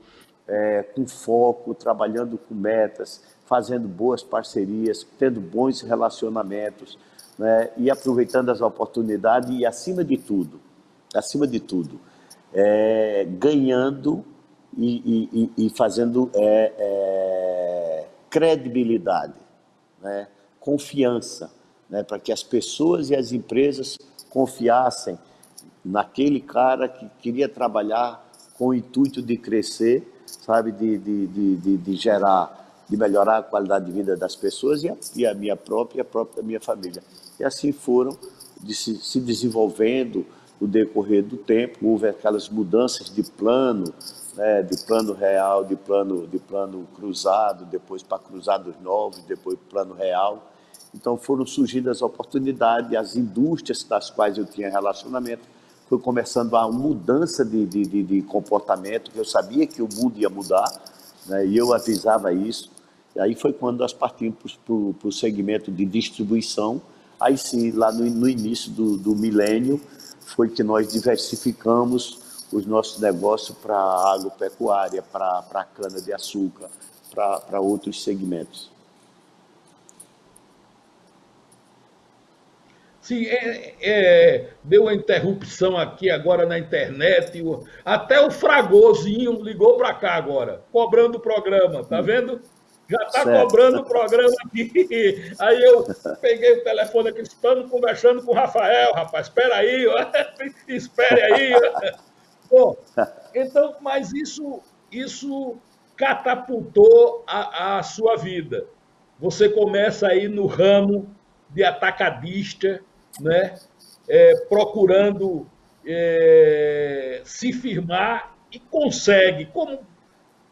com foco, trabalhando com metas, fazendo boas parcerias, tendo bons relacionamentos, né? E aproveitando as oportunidades e, acima de tudo, ganhando e fazendo credibilidade, né? Confiança, né? Para que as pessoas e as empresas confiassem naquele cara que queria trabalhar com o intuito de crescer, sabe, de gerar, de melhorar a qualidade de vida das pessoas e a minha própria, e a própria da minha família. E assim foram se desenvolvendo no decorrer do tempo. Houve aquelas mudanças de plano, né, de plano real, de plano cruzado, depois para cruzados novos, depois plano real. Então foram surgindo as oportunidades, as indústrias das quais eu tinha relacionamento, foi começando a mudança de comportamento, que eu sabia que o mundo ia mudar, né, e eu avisava isso. E aí foi quando nós partimos para o segmento de distribuição. Aí sim, lá no início do milênio, foi que nós diversificamos os nossos negócios para agropecuária, para cana-de-açúcar, para outros segmentos. Sim, deu uma interrupção aqui agora na internet. Até o Fragozinho ligou para cá agora, cobrando o programa, tá vendo? Já está cobrando o programa aqui. Aí eu peguei o telefone aqui, estamos conversando com o Rafael, rapaz, espera aí, espere aí. Bom, então, mas isso catapultou a sua vida. Você começa aí no ramo de atacadista, né? Procurando se firmar, e consegue. Como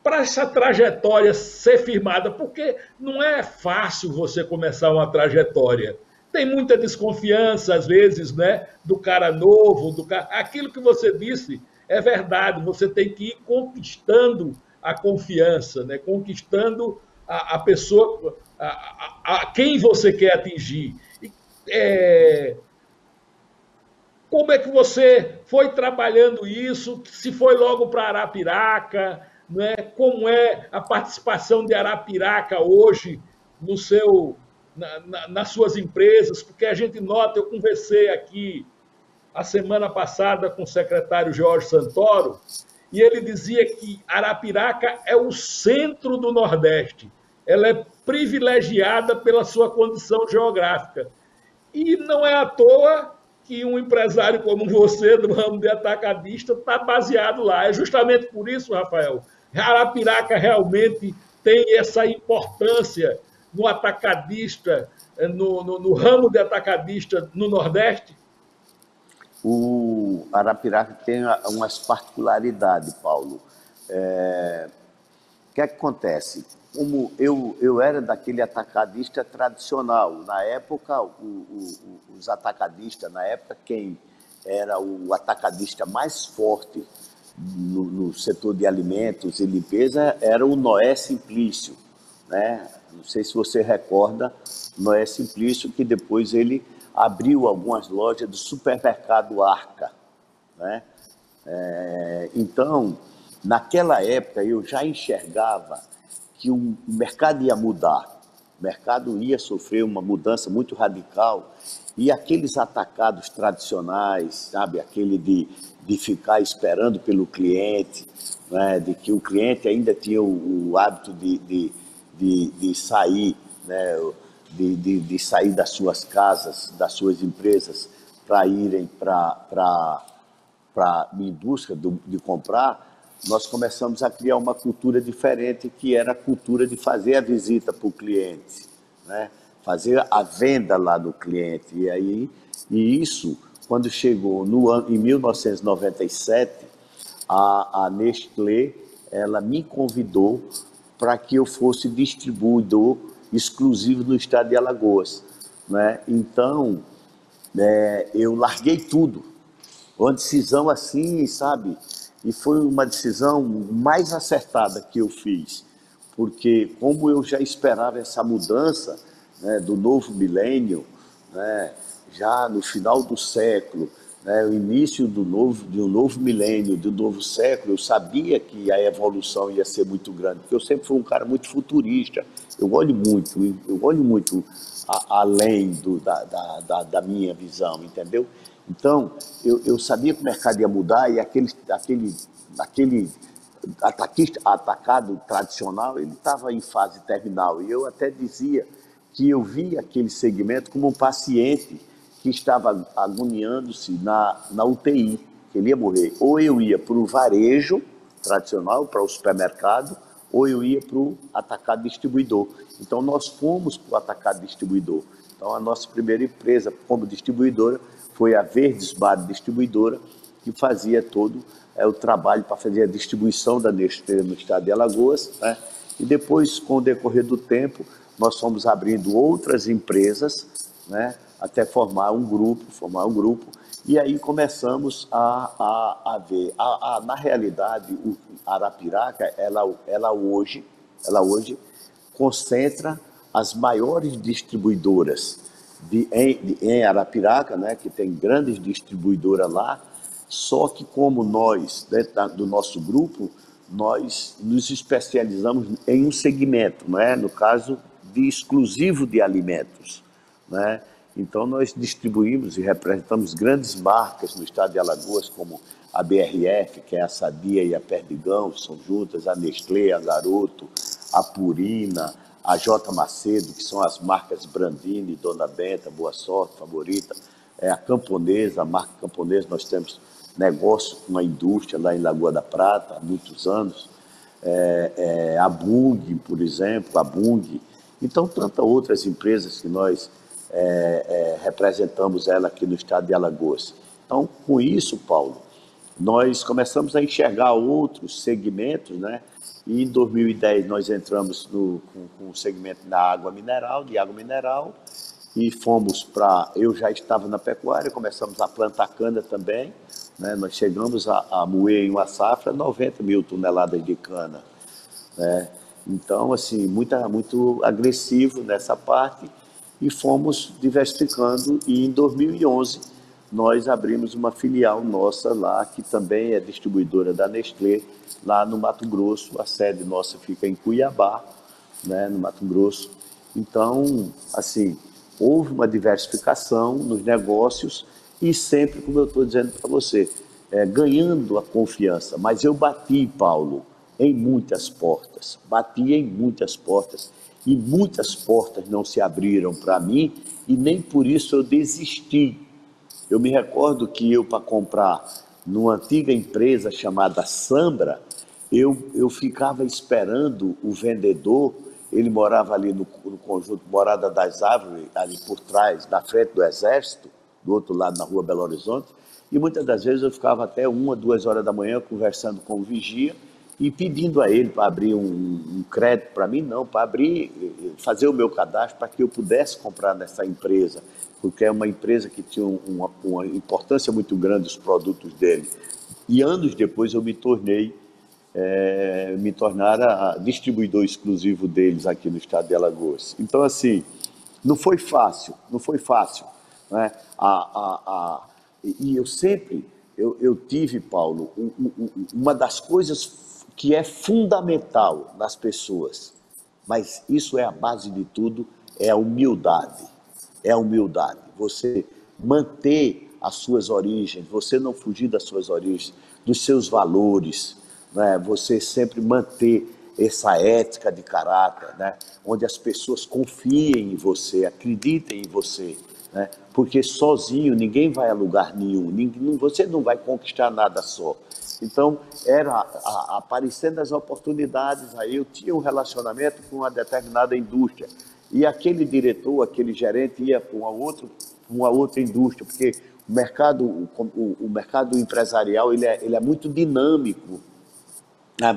para essa trajetória ser firmada? Porque não é fácil você começar uma trajetória. Tem muita desconfiança, às vezes, né, do cara novo, aquilo que você disse é verdade, você tem que ir conquistando a confiança, né, conquistando a pessoa, a quem você quer atingir. Como é que você foi trabalhando isso? Se foi logo para Arapiraca, né? Como é a participação de Arapiraca hoje no nas suas empresas? Porque a gente nota, eu conversei aqui a semana passada com o secretário Jorge Santoro, e ele dizia que Arapiraca é o centro do Nordeste. Ela é privilegiada pela sua condição geográfica. E não é à toa que um empresário como você, do ramo de atacadista, está baseado lá. É justamente por isso, Rafael, Arapiraca realmente tem essa importância no atacadista, no ramo de atacadista no Nordeste? O Arapiraca tem umas particularidades, Paulo. O que é que acontece? Como eu era daquele atacadista tradicional, na época, os atacadistas, na época, quem era o atacadista mais forte no setor de alimentos e limpeza era o Noé Simplício, né? Não sei se você recorda, Noé Simplício, que depois ele abriu algumas lojas do supermercado Arca, né? Então, naquela época, eu já enxergava que o mercado ia mudar, o mercado ia sofrer uma mudança muito radical e aqueles atacados tradicionais, sabe, aquele de ficar esperando pelo cliente, né, de que o cliente ainda tinha o hábito de sair, né, de sair das suas casas, das suas empresas, para irem em busca de comprar, nós começamos a criar uma cultura diferente, que era a cultura de fazer a visita para o cliente, né? Fazer a venda lá do cliente. E isso, quando chegou em 1997, a Nestlé, ela me convidou para que eu fosse distribuidor exclusivo no estado de Alagoas, né? Então, eu larguei tudo. Uma decisão assim, sabe? E foi uma decisão mais acertada que eu fiz, porque como eu já esperava essa mudança, né, do novo milênio, né, já no final do século, né, o início de um novo milênio, do novo século, eu sabia que a evolução ia ser muito grande, porque eu sempre fui um cara muito futurista, eu olho muito além da minha visão, entendeu? Então, eu sabia que o mercado ia mudar e aquele atacado tradicional, ele estava em fase terminal. E eu até dizia que eu via aquele segmento como um paciente que estava agoniando-se na UTI, que ele ia morrer. Ou eu ia para o varejo tradicional, para o supermercado, ou eu ia para o atacado distribuidor. Então, nós fomos para o atacado distribuidor. Então, a nossa primeira empresa como distribuidora foi a Verdes Bar Distribuidora, que fazia todo o trabalho para fazer a distribuição da Nestlé no estado de Alagoas, né? E depois, com o decorrer do tempo, nós fomos abrindo outras empresas, né? Até formar um grupo, e aí começamos a ver. Na realidade, o Arapiraca, ela hoje concentra as maiores distribuidoras em Arapiraca, né, que tem grandes distribuidoras lá, só que como nós, dentro do nosso grupo, nós nos especializamos em um segmento, né, no caso de exclusivo de alimentos, né? Então nós distribuímos e representamos grandes marcas no estado de Alagoas, como a BRF, que é a Sadia e a Perdigão, são juntas, a Nestlé, a Garoto, a Purina, a J. Macedo, que são as marcas Brandini, Dona Benta, Boa Sorte, Favorita, a Camponesa, a marca Camponesa, nós temos negócio com a indústria lá em Lagoa da Prata há muitos anos, a Bung, por exemplo, a Bung, então tantas outras empresas que nós representamos ela aqui no estado de Alagoas. Então, com isso, Paulo, nós começamos a enxergar outros segmentos, né? E em 2010 nós entramos com o segmento de água mineral, e fomos eu já estava na pecuária, começamos a plantar cana também, né? Nós chegamos a moer em uma safra 90 mil toneladas de cana, né? Então, assim, muito agressivo nessa parte, e fomos diversificando, e em 2011 nós abrimos uma filial nossa lá, que também é distribuidora da Nestlé, lá no Mato Grosso. A sede nossa fica em Cuiabá, né, no Mato Grosso. Então, assim, houve uma diversificação nos negócios e sempre, como eu estou dizendo para você, ganhando a confiança. Mas eu bati, Paulo, em muitas portas, e muitas portas não se abriram para mim, e nem por isso eu desisti. Eu me recordo que eu, para comprar numa antiga empresa chamada Sambra, eu ficava esperando o vendedor. Ele morava ali no conjunto Morada das Árvores, ali por trás, na frente do Exército, do outro lado, na rua Belo Horizonte, e muitas das vezes eu ficava até 1, 2 horas da manhã conversando com o vigia e pedindo a ele para abrir um crédito para mim, não, para abrir, fazer o meu cadastro para que eu pudesse comprar nessa empresa, porque é uma empresa que tinha uma importância muito grande os produtos dele. E anos depois eu me tornara distribuidor exclusivo deles aqui no estado de Alagoas. Então, assim, não foi fácil, não foi fácil, né? E eu sempre, eu tive, Paulo, uma das coisas que é fundamental nas pessoas, mas isso é a base de tudo, é a humildade. É a humildade. Você manter as suas origens, você não fugir das suas origens, dos seus valores, né? Você sempre manter essa ética de caráter, né? Onde as pessoas confiem em você, acreditem em você, né? Porque sozinho ninguém vai a lugar nenhum, você não vai conquistar nada só. Então, era aparecendo as oportunidades, aí eu tinha um relacionamento com uma determinada indústria, e aquele diretor, aquele gerente ia para uma outra indústria, porque o mercado empresarial ele é muito dinâmico.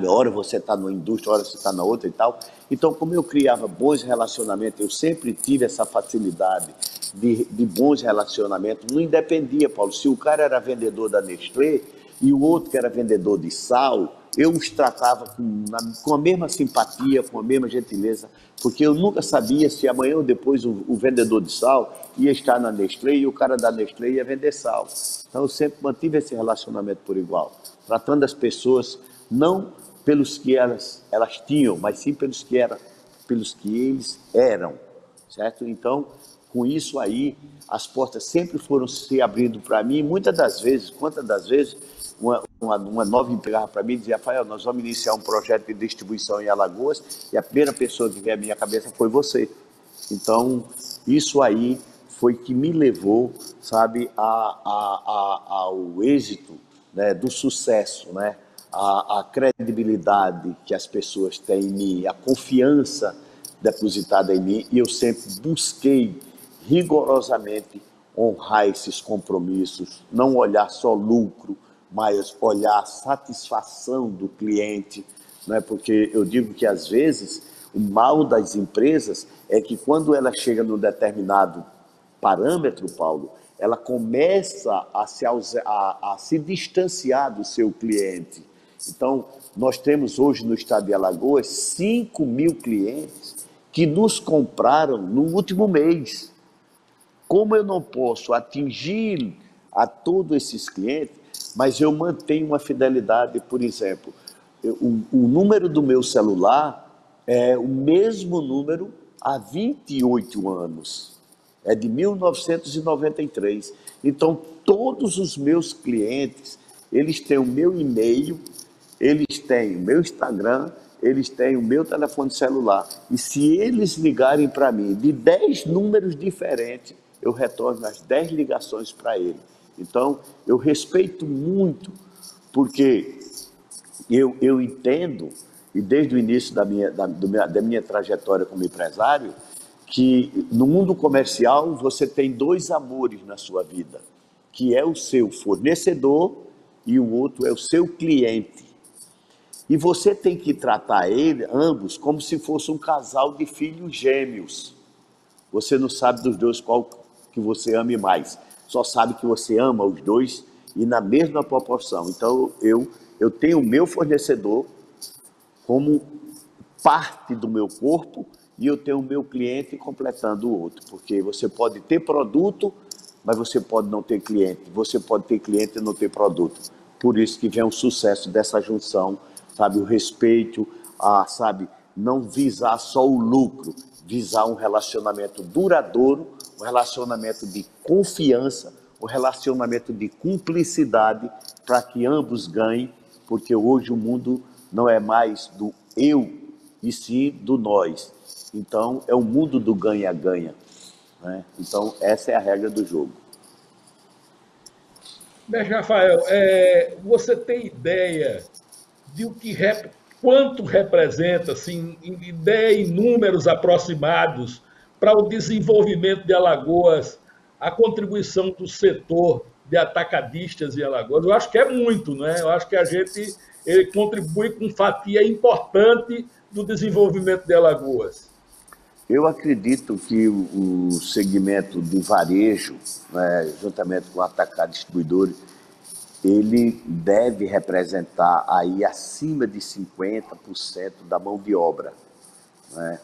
Hora você está numa indústria, hora você está na outra e tal. Então, como eu criava bons relacionamentos, eu sempre tive essa facilidade de bons relacionamentos. Não independia, Paulo, se o cara era vendedor da Nestlé e o outro que era vendedor de sal, eu os tratava com a mesma simpatia, com a mesma gentileza, porque eu nunca sabia se amanhã ou depois o vendedor de sal ia estar na Nestlé e o cara da Nestlé ia vender sal. Então, eu sempre mantive esse relacionamento por igual, tratando as pessoas não pelos que elas tinham, mas sim pelos que eles eram, certo? Então, com isso aí, as portas sempre foram se abrindo para mim. Quantas das vezes, uma nova empregada para mim e dizia: Rafael, nós vamos iniciar um projeto de distribuição em Alagoas, e a primeira pessoa que veio à minha cabeça foi você. Então, isso aí foi que me levou, sabe, ao êxito, né, do sucesso, né? A credibilidade que as pessoas têm em mim, a confiança depositada em mim, e eu sempre busquei rigorosamente honrar esses compromissos, não olhar só lucro, mas olhar a satisfação do cliente, né? Porque eu digo que às vezes o mal das empresas é que quando ela chega num determinado parâmetro, Paulo, ela começa a se distanciar do seu cliente. Então, nós temos hoje no estado de Alagoas 5.000 clientes que nos compraram no último mês. Como eu não posso atingir a todos esses clientes, mas eu mantenho uma fidelidade, por exemplo, o número do meu celular é o mesmo número há 28 anos. É de 1993. Então, todos os meus clientes, eles têm o meu e-mail, eles têm o meu Instagram, eles têm o meu telefone celular. E se eles ligarem para mim de 10 números diferentes, eu retorno as 10 ligações para ele. Então, eu respeito muito, porque eu entendo, e desde o início da minha trajetória como empresário, que no mundo comercial você tem dois amores na sua vida, que é o seu fornecedor e o outro é o seu cliente. E você tem que tratar ambos como se fosse um casal de filhos gêmeos. Você não sabe dos dois qual que você ame mais, só sabe que você ama os dois e na mesma proporção. Então eu tenho o meu fornecedor como parte do meu corpo e eu tenho o meu cliente completando o outro, porque você pode ter produto, mas você pode não ter cliente, você pode ter cliente e não ter produto. Por isso que vem o sucesso dessa junção, sabe, o respeito, sabe, não visar só o lucro, visar um relacionamento duradouro, um relacionamento de confiança, um relacionamento de cumplicidade, para que ambos ganhem, porque hoje o mundo não é mais do eu, e sim do nós. Então, é o mundo do ganha-ganha, né? Então, essa é a regra do jogo. Mestre Rafael, você tem ideia de quanto representa, assim, ideia em números aproximados para o desenvolvimento de Alagoas, a contribuição do setor de atacadistas em Alagoas? Eu acho que é muito, né? Eu acho que a gente ele contribui com fatia importante do desenvolvimento de Alagoas. Eu acredito que o segmento de varejo, né, juntamente com o atacado distribuidor, ele deve representar aí acima de 50% da mão de obra, né?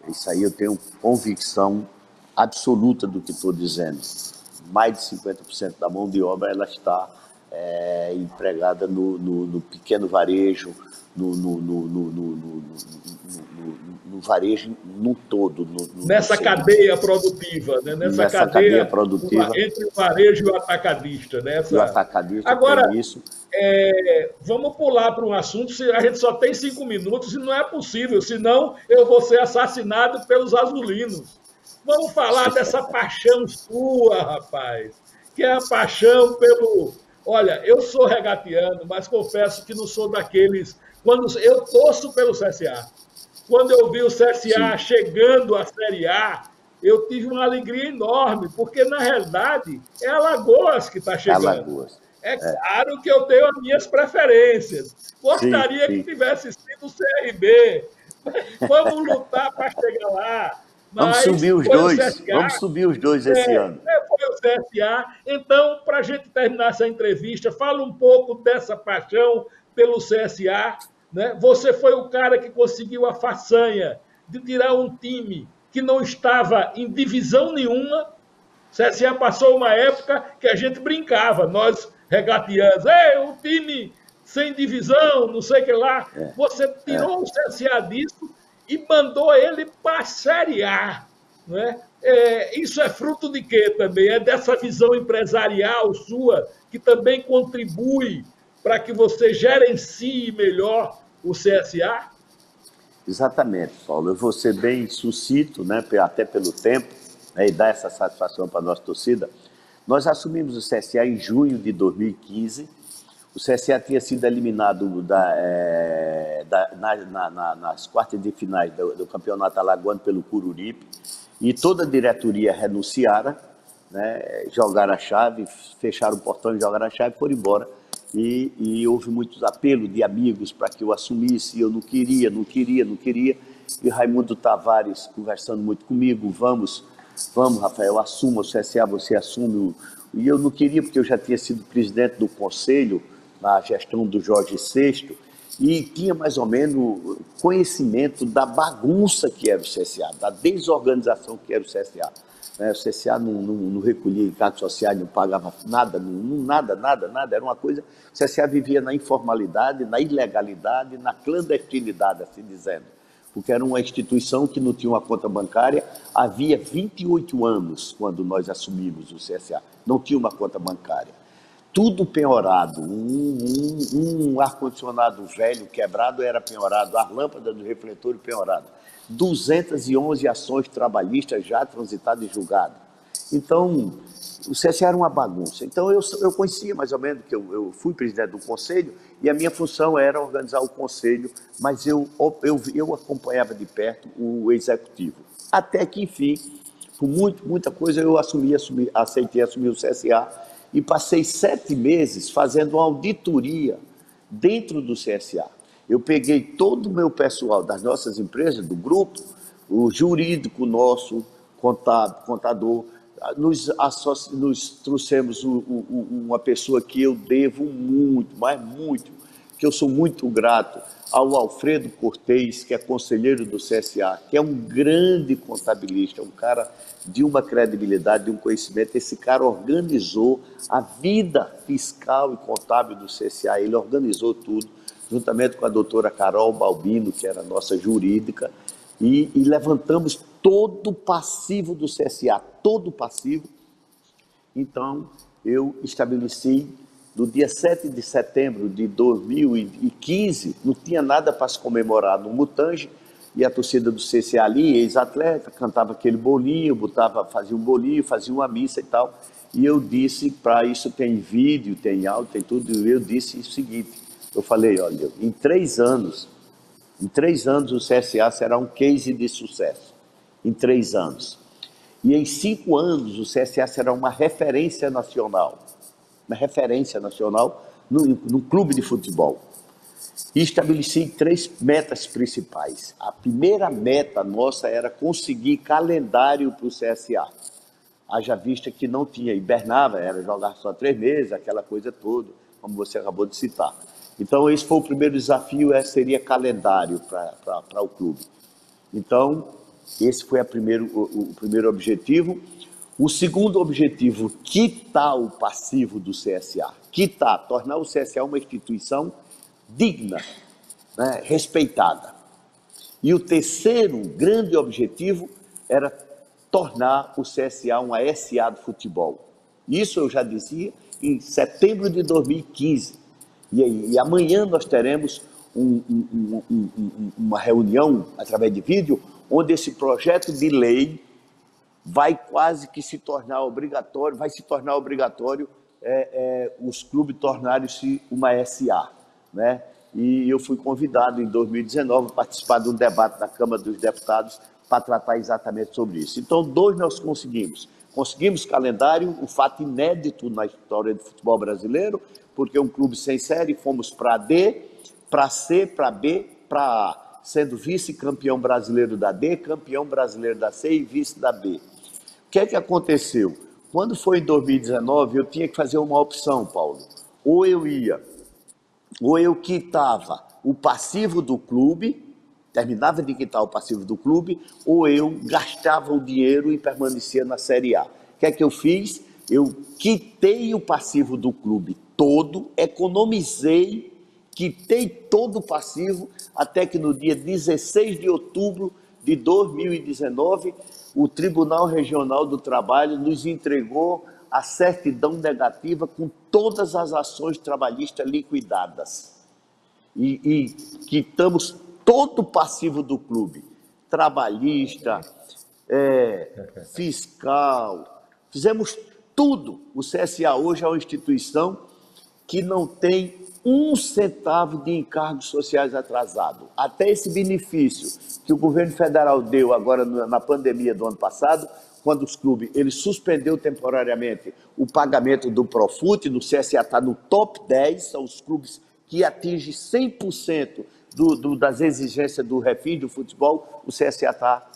Isso aí eu tenho convicção absoluta do que estou dizendo. Mais de 50% da mão de obra ela está empregada no pequeno varejo, no varejo no todo. Nessa cadeia produtiva, né? Nessa cadeia cadeia produtiva. entre o varejo e o atacadista. E o atacadista Agora, tem isso. Vamos pular para um assunto, a gente só tem 5 minutos e não é possível, senão eu vou ser assassinado pelos azulinos. Vamos falar dessa paixão sua, rapaz, que é a paixão pelo... Olha, eu sou regatiano, mas confesso que não sou daqueles... Quando eu torço pelo CSA. Quando eu vi o CSA Sim. chegando à Série A, eu tive uma alegria enorme, porque, na realidade, é Alagoas que está chegando. Alagoas. É claro que eu tenho as minhas preferências. Gostaria sim. que tivesse sido o CRB. Vamos lutar para chegar lá. Vamos subir os dois. Vamos subir os dois esse ano. Foi o CSA. Então, para a gente terminar essa entrevista, fala um pouco dessa paixão pelo CSA. Né? Você foi o cara que conseguiu a façanha de tirar um time que não estava em divisão nenhuma. O CSA passou uma época que a gente brincava, nós regatianos, um time sem divisão, não sei o que lá. Você tirou o CSA disso e mandou ele para a Série A. Né? Isso é fruto de quê também? É dessa visão empresarial sua que também contribui para que você gerencie melhor o CSA? Exatamente, Paulo. Eu vou ser bem sucinto, né, até pelo tempo, né, e dar essa satisfação para a nossa torcida. Nós assumimos o CSA em junho de 2015. O CSA tinha sido eliminado nas quartas de finais do Campeonato Alagoano pelo Cururipe, e toda a diretoria renunciara, né, jogaram a chave, fecharam o portão e jogaram a chave e foram embora. E houve muitos apelos de amigos para que eu assumisse, e eu não queria. E Raimundo Tavares conversando muito comigo, vamos, Rafael, assuma o CSA, você assume. E eu não queria, porque eu já tinha sido presidente do conselho, na gestão do Jorge VI, e tinha mais ou menos conhecimento da bagunça que era o CSA, da desorganização que era o CSA. O CSA não recolhia encargos sociais, não pagava nada, nada. Era uma coisa... O CSA vivia na informalidade, na ilegalidade, na clandestinidade, assim dizendo. Porque era uma instituição que não tinha uma conta bancária. Havia 28 anos, quando nós assumimos o CSA, não tinha uma conta bancária. Tudo penhorado. Um ar-condicionado velho, quebrado, era penhorado. As lâmpadas do refletor penhorado. 211 ações trabalhistas já transitadas e julgadas. Então, o CSA era uma bagunça. Então, eu conhecia mais ou menos, que eu fui presidente do conselho, e a minha função era organizar o conselho, mas eu acompanhava de perto o executivo. Até que, enfim, por muita coisa, eu aceitei assumir o CSA, e passei 7 meses fazendo uma auditoria dentro do CSA. Eu peguei todo o meu pessoal das nossas empresas, do grupo, o jurídico nosso, contador, nos trouxemos uma pessoa que eu devo muito, mas muito, que eu sou muito grato, ao Alfredo Cortez, que é conselheiro do CSA, que é um grande contabilista, um cara de uma credibilidade, de um conhecimento. Esse cara organizou a vida fiscal e contábil do CSA, ele organizou tudo, juntamente com a doutora Carol Balbino, que era a nossa jurídica, e levantamos todo o passivo do CSA, todo o passivo. Então, eu estabeleci, no dia 7 de setembro de 2015, não tinha nada para se comemorar no Mutange, e a torcida do CSA ali, ex-atleta, cantava aquele bolinho, fazia um bolinho, fazia uma missa e tal. e eu disse, para isso tem vídeo, tem áudio, tem tudo, eu disse o seguinte, eu falei, olha, em 3 anos o CSA será um case de sucesso, em 3 anos. E em 5 anos o CSA será uma referência nacional no clube de futebol. E estabeleci 3 metas principais. A primeira meta nossa era conseguir calendário para o CSA. Haja vista que não tinha, hibernava, era jogar só 3 meses, aquela coisa toda, como você acabou de citar. Então, esse foi o primeiro desafio, seria calendário para o clube. Então, esse foi o primeiro objetivo. O segundo objetivo, quitar o passivo do CSA. Tornar o CSA uma instituição digna, né, respeitada. E o terceiro grande objetivo era tornar o CSA uma SA do futebol. Isso eu já dizia em setembro de 2015. E amanhã nós teremos uma reunião através de vídeo, onde esse projeto de lei vai quase que se tornar obrigatório, os clubes tornarem-se uma SA, né? E eu fui convidado em 2019 a participar de um debate na Câmara dos Deputados para tratar exatamente sobre isso. Então, 2 nós conseguimos calendário, um fato inédito na história do futebol brasileiro, porque um clube sem série, fomos para D, para C, para B, para A, sendo vice-campeão brasileiro da D, campeão brasileiro da C e vice da B. O que é que aconteceu? Quando foi em 2019, eu tinha que fazer uma opção, Paulo. Ou eu quitava o passivo do clube, terminava de quitar o passivo do clube, ou eu gastava o dinheiro e permanecia na Série A. O que é que eu fiz? Eu quitei o passivo do clube todo, economizei, quitei todo o passivo, até que no dia 16 de outubro de 2019, o Tribunal Regional do Trabalho nos entregou a certidão negativa com todas as ações trabalhistas liquidadas. E quitamos todo o passivo do clube, trabalhista, fiscal, fizemos tudo. O CSA hoje é uma instituição que não tem 1 centavo de encargos sociais atrasado. Até esse benefício que o governo federal deu agora na pandemia do ano passado, quando os clubes, ele suspendeu temporariamente o pagamento do Profut, no CSA está no top 10, são os clubes que atingem 100% das exigências do refis do futebol, o CSA está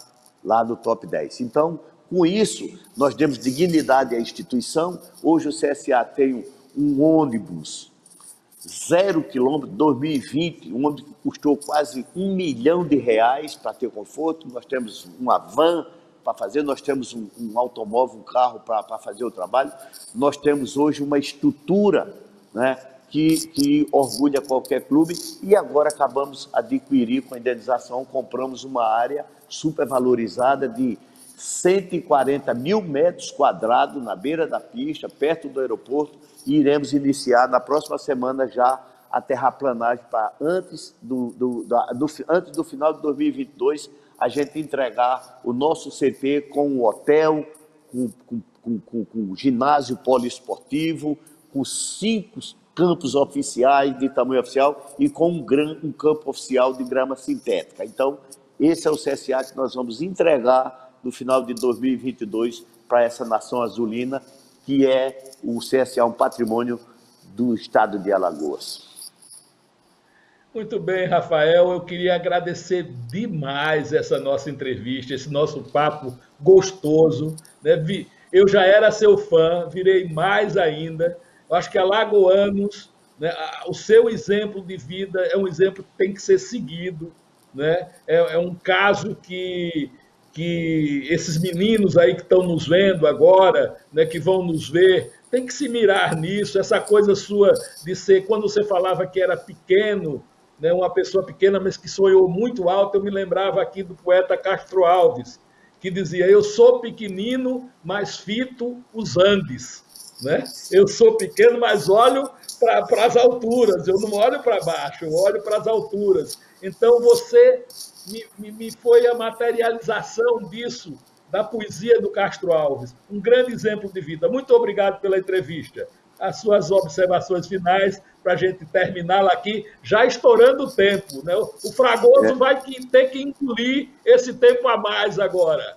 lá no top 10. Então, com isso, nós demos dignidade à instituição. Hoje o CSA tem um ônibus 0 quilômetro, 2020, um ônibus que custou quase R$1 milhão para ter conforto. Nós temos uma van para fazer, nós temos um automóvel, um carro para fazer o trabalho. Nós temos hoje uma estrutura, né, que orgulha qualquer clube, e agora acabamos de adquirir com a indenização, compramos uma área supervalorizada de 140 mil metros quadrados na beira da pista, perto do aeroporto, e iremos iniciar na próxima semana já a terraplanagem para antes do final de 2022, a gente entregar o nosso CT com um hotel, com ginásio poliesportivo, com 5 campos oficiais de tamanho oficial e com um campo oficial de grama sintética. Então, esse é o CSA que nós vamos entregar no final de 2022 para essa nação azulina, que é o CSA, um patrimônio do estado de Alagoas. Muito bem, Rafael, eu queria agradecer demais essa nossa entrevista, esse nosso papo gostoso, né? Eu já era seu fã, virei mais ainda. Eu acho que alagoanos, né, o seu exemplo de vida é um exemplo que tem que ser seguido, né? É um caso que esses meninos aí que estão nos vendo agora, né, que vão nos ver, tem que se mirar nisso, essa coisa sua de ser, quando você falava que era pequeno, né, uma pessoa pequena, mas que sonhou muito alto, eu me lembrava aqui do poeta Castro Alves, que dizia, eu sou pequenino, mas fito os Andes, né? Eu sou pequeno, mas olho para as alturas, eu não olho para baixo, eu olho para as alturas. Então, você me foi a materialização disso, da poesia do Castro Alves. Um grande exemplo de vida. Muito obrigado pela entrevista. As suas observações finais para a gente terminá-la aqui, já estourando o tempo, né? O Fragoso vai ter que engolir esse tempo a mais agora.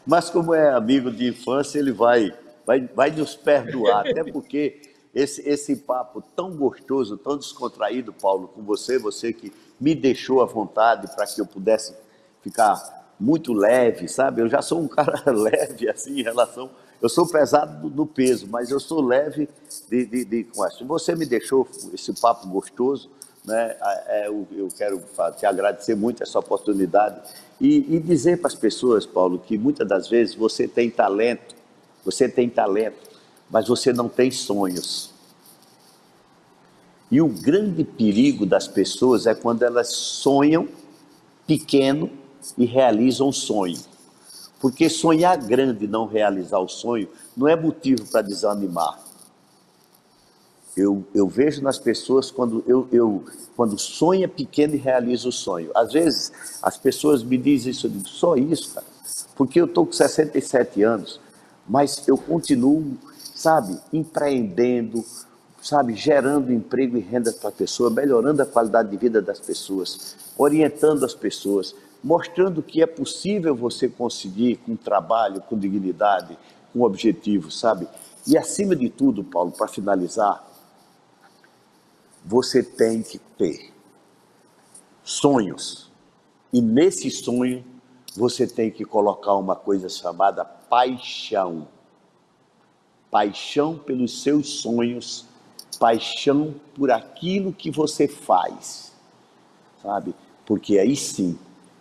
Mas como é amigo de infância, ele vai nos perdoar, até porque esse papo tão gostoso, tão descontraído, Paulo, com você que me deixou à vontade para que eu pudesse ficar muito leve, sabe? Eu já sou um cara leve, assim, em relação... Eu sou pesado no peso, mas eu sou leve com isso. Você me deixou esse papo gostoso, né? Eu quero te agradecer muito essa oportunidade e dizer para as pessoas, Paulo, que muitas das vezes você tem talento, mas você não tem sonhos. E o grande perigo das pessoas é quando elas sonham pequeno e realizam o sonho. Porque sonhar grande e não realizar o sonho não é motivo para desanimar. Eu vejo nas pessoas quando sonha pequeno e realiza o sonho. Às vezes as pessoas me dizem isso, eu digo, só isso, cara. Porque eu estou com 67 anos, mas eu continuo, sabe, empreendendo, sabe, gerando emprego e renda para a pessoa, melhorando a qualidade de vida das pessoas, orientando as pessoas, mostrando que é possível você conseguir com trabalho, com dignidade, com objetivo, sabe? E acima de tudo, Paulo, para finalizar, você tem que ter sonhos. E nesse sonho, você tem que colocar uma coisa chamada paixão. Paixão pelos seus sonhos, paixão por aquilo que você faz, sabe? Porque aí sim,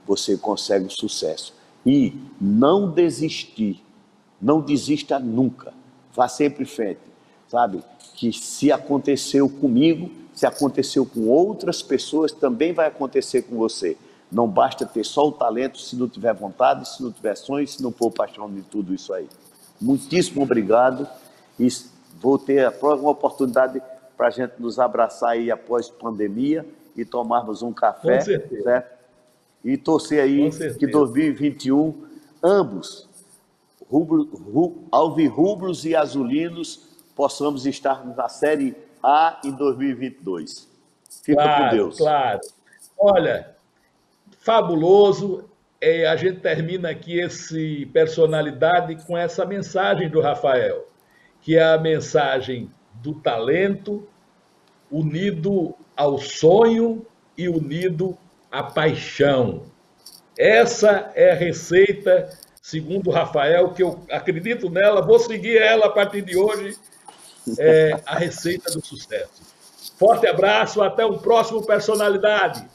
você consegue o sucesso. E não desistir, não desista nunca, vá sempre em frente, sabe? Que se aconteceu comigo, se aconteceu com outras pessoas, também vai acontecer com você. Não basta ter só o talento se não tiver vontade, se não tiver sonho, se não for paixão de tudo isso aí. Muitíssimo obrigado e vou ter a próxima oportunidade para a gente nos abraçar aí após pandemia e tomarmos um café, com certeza, certo? E torcer aí que 2021, ambos, alvirrubros e azulinos, possamos estar na Série A em 2022. Fica com Deus. Claro. Olha, fabuloso. A gente termina aqui esse Personalidade com essa mensagem do Rafael, que é a mensagem do talento unido ao sonho e unido à paixão. Essa é a receita, segundo o Rafael, que eu acredito nela, vou seguir ela a partir de hoje, a receita do sucesso. Forte abraço, até o próximo Personalidade.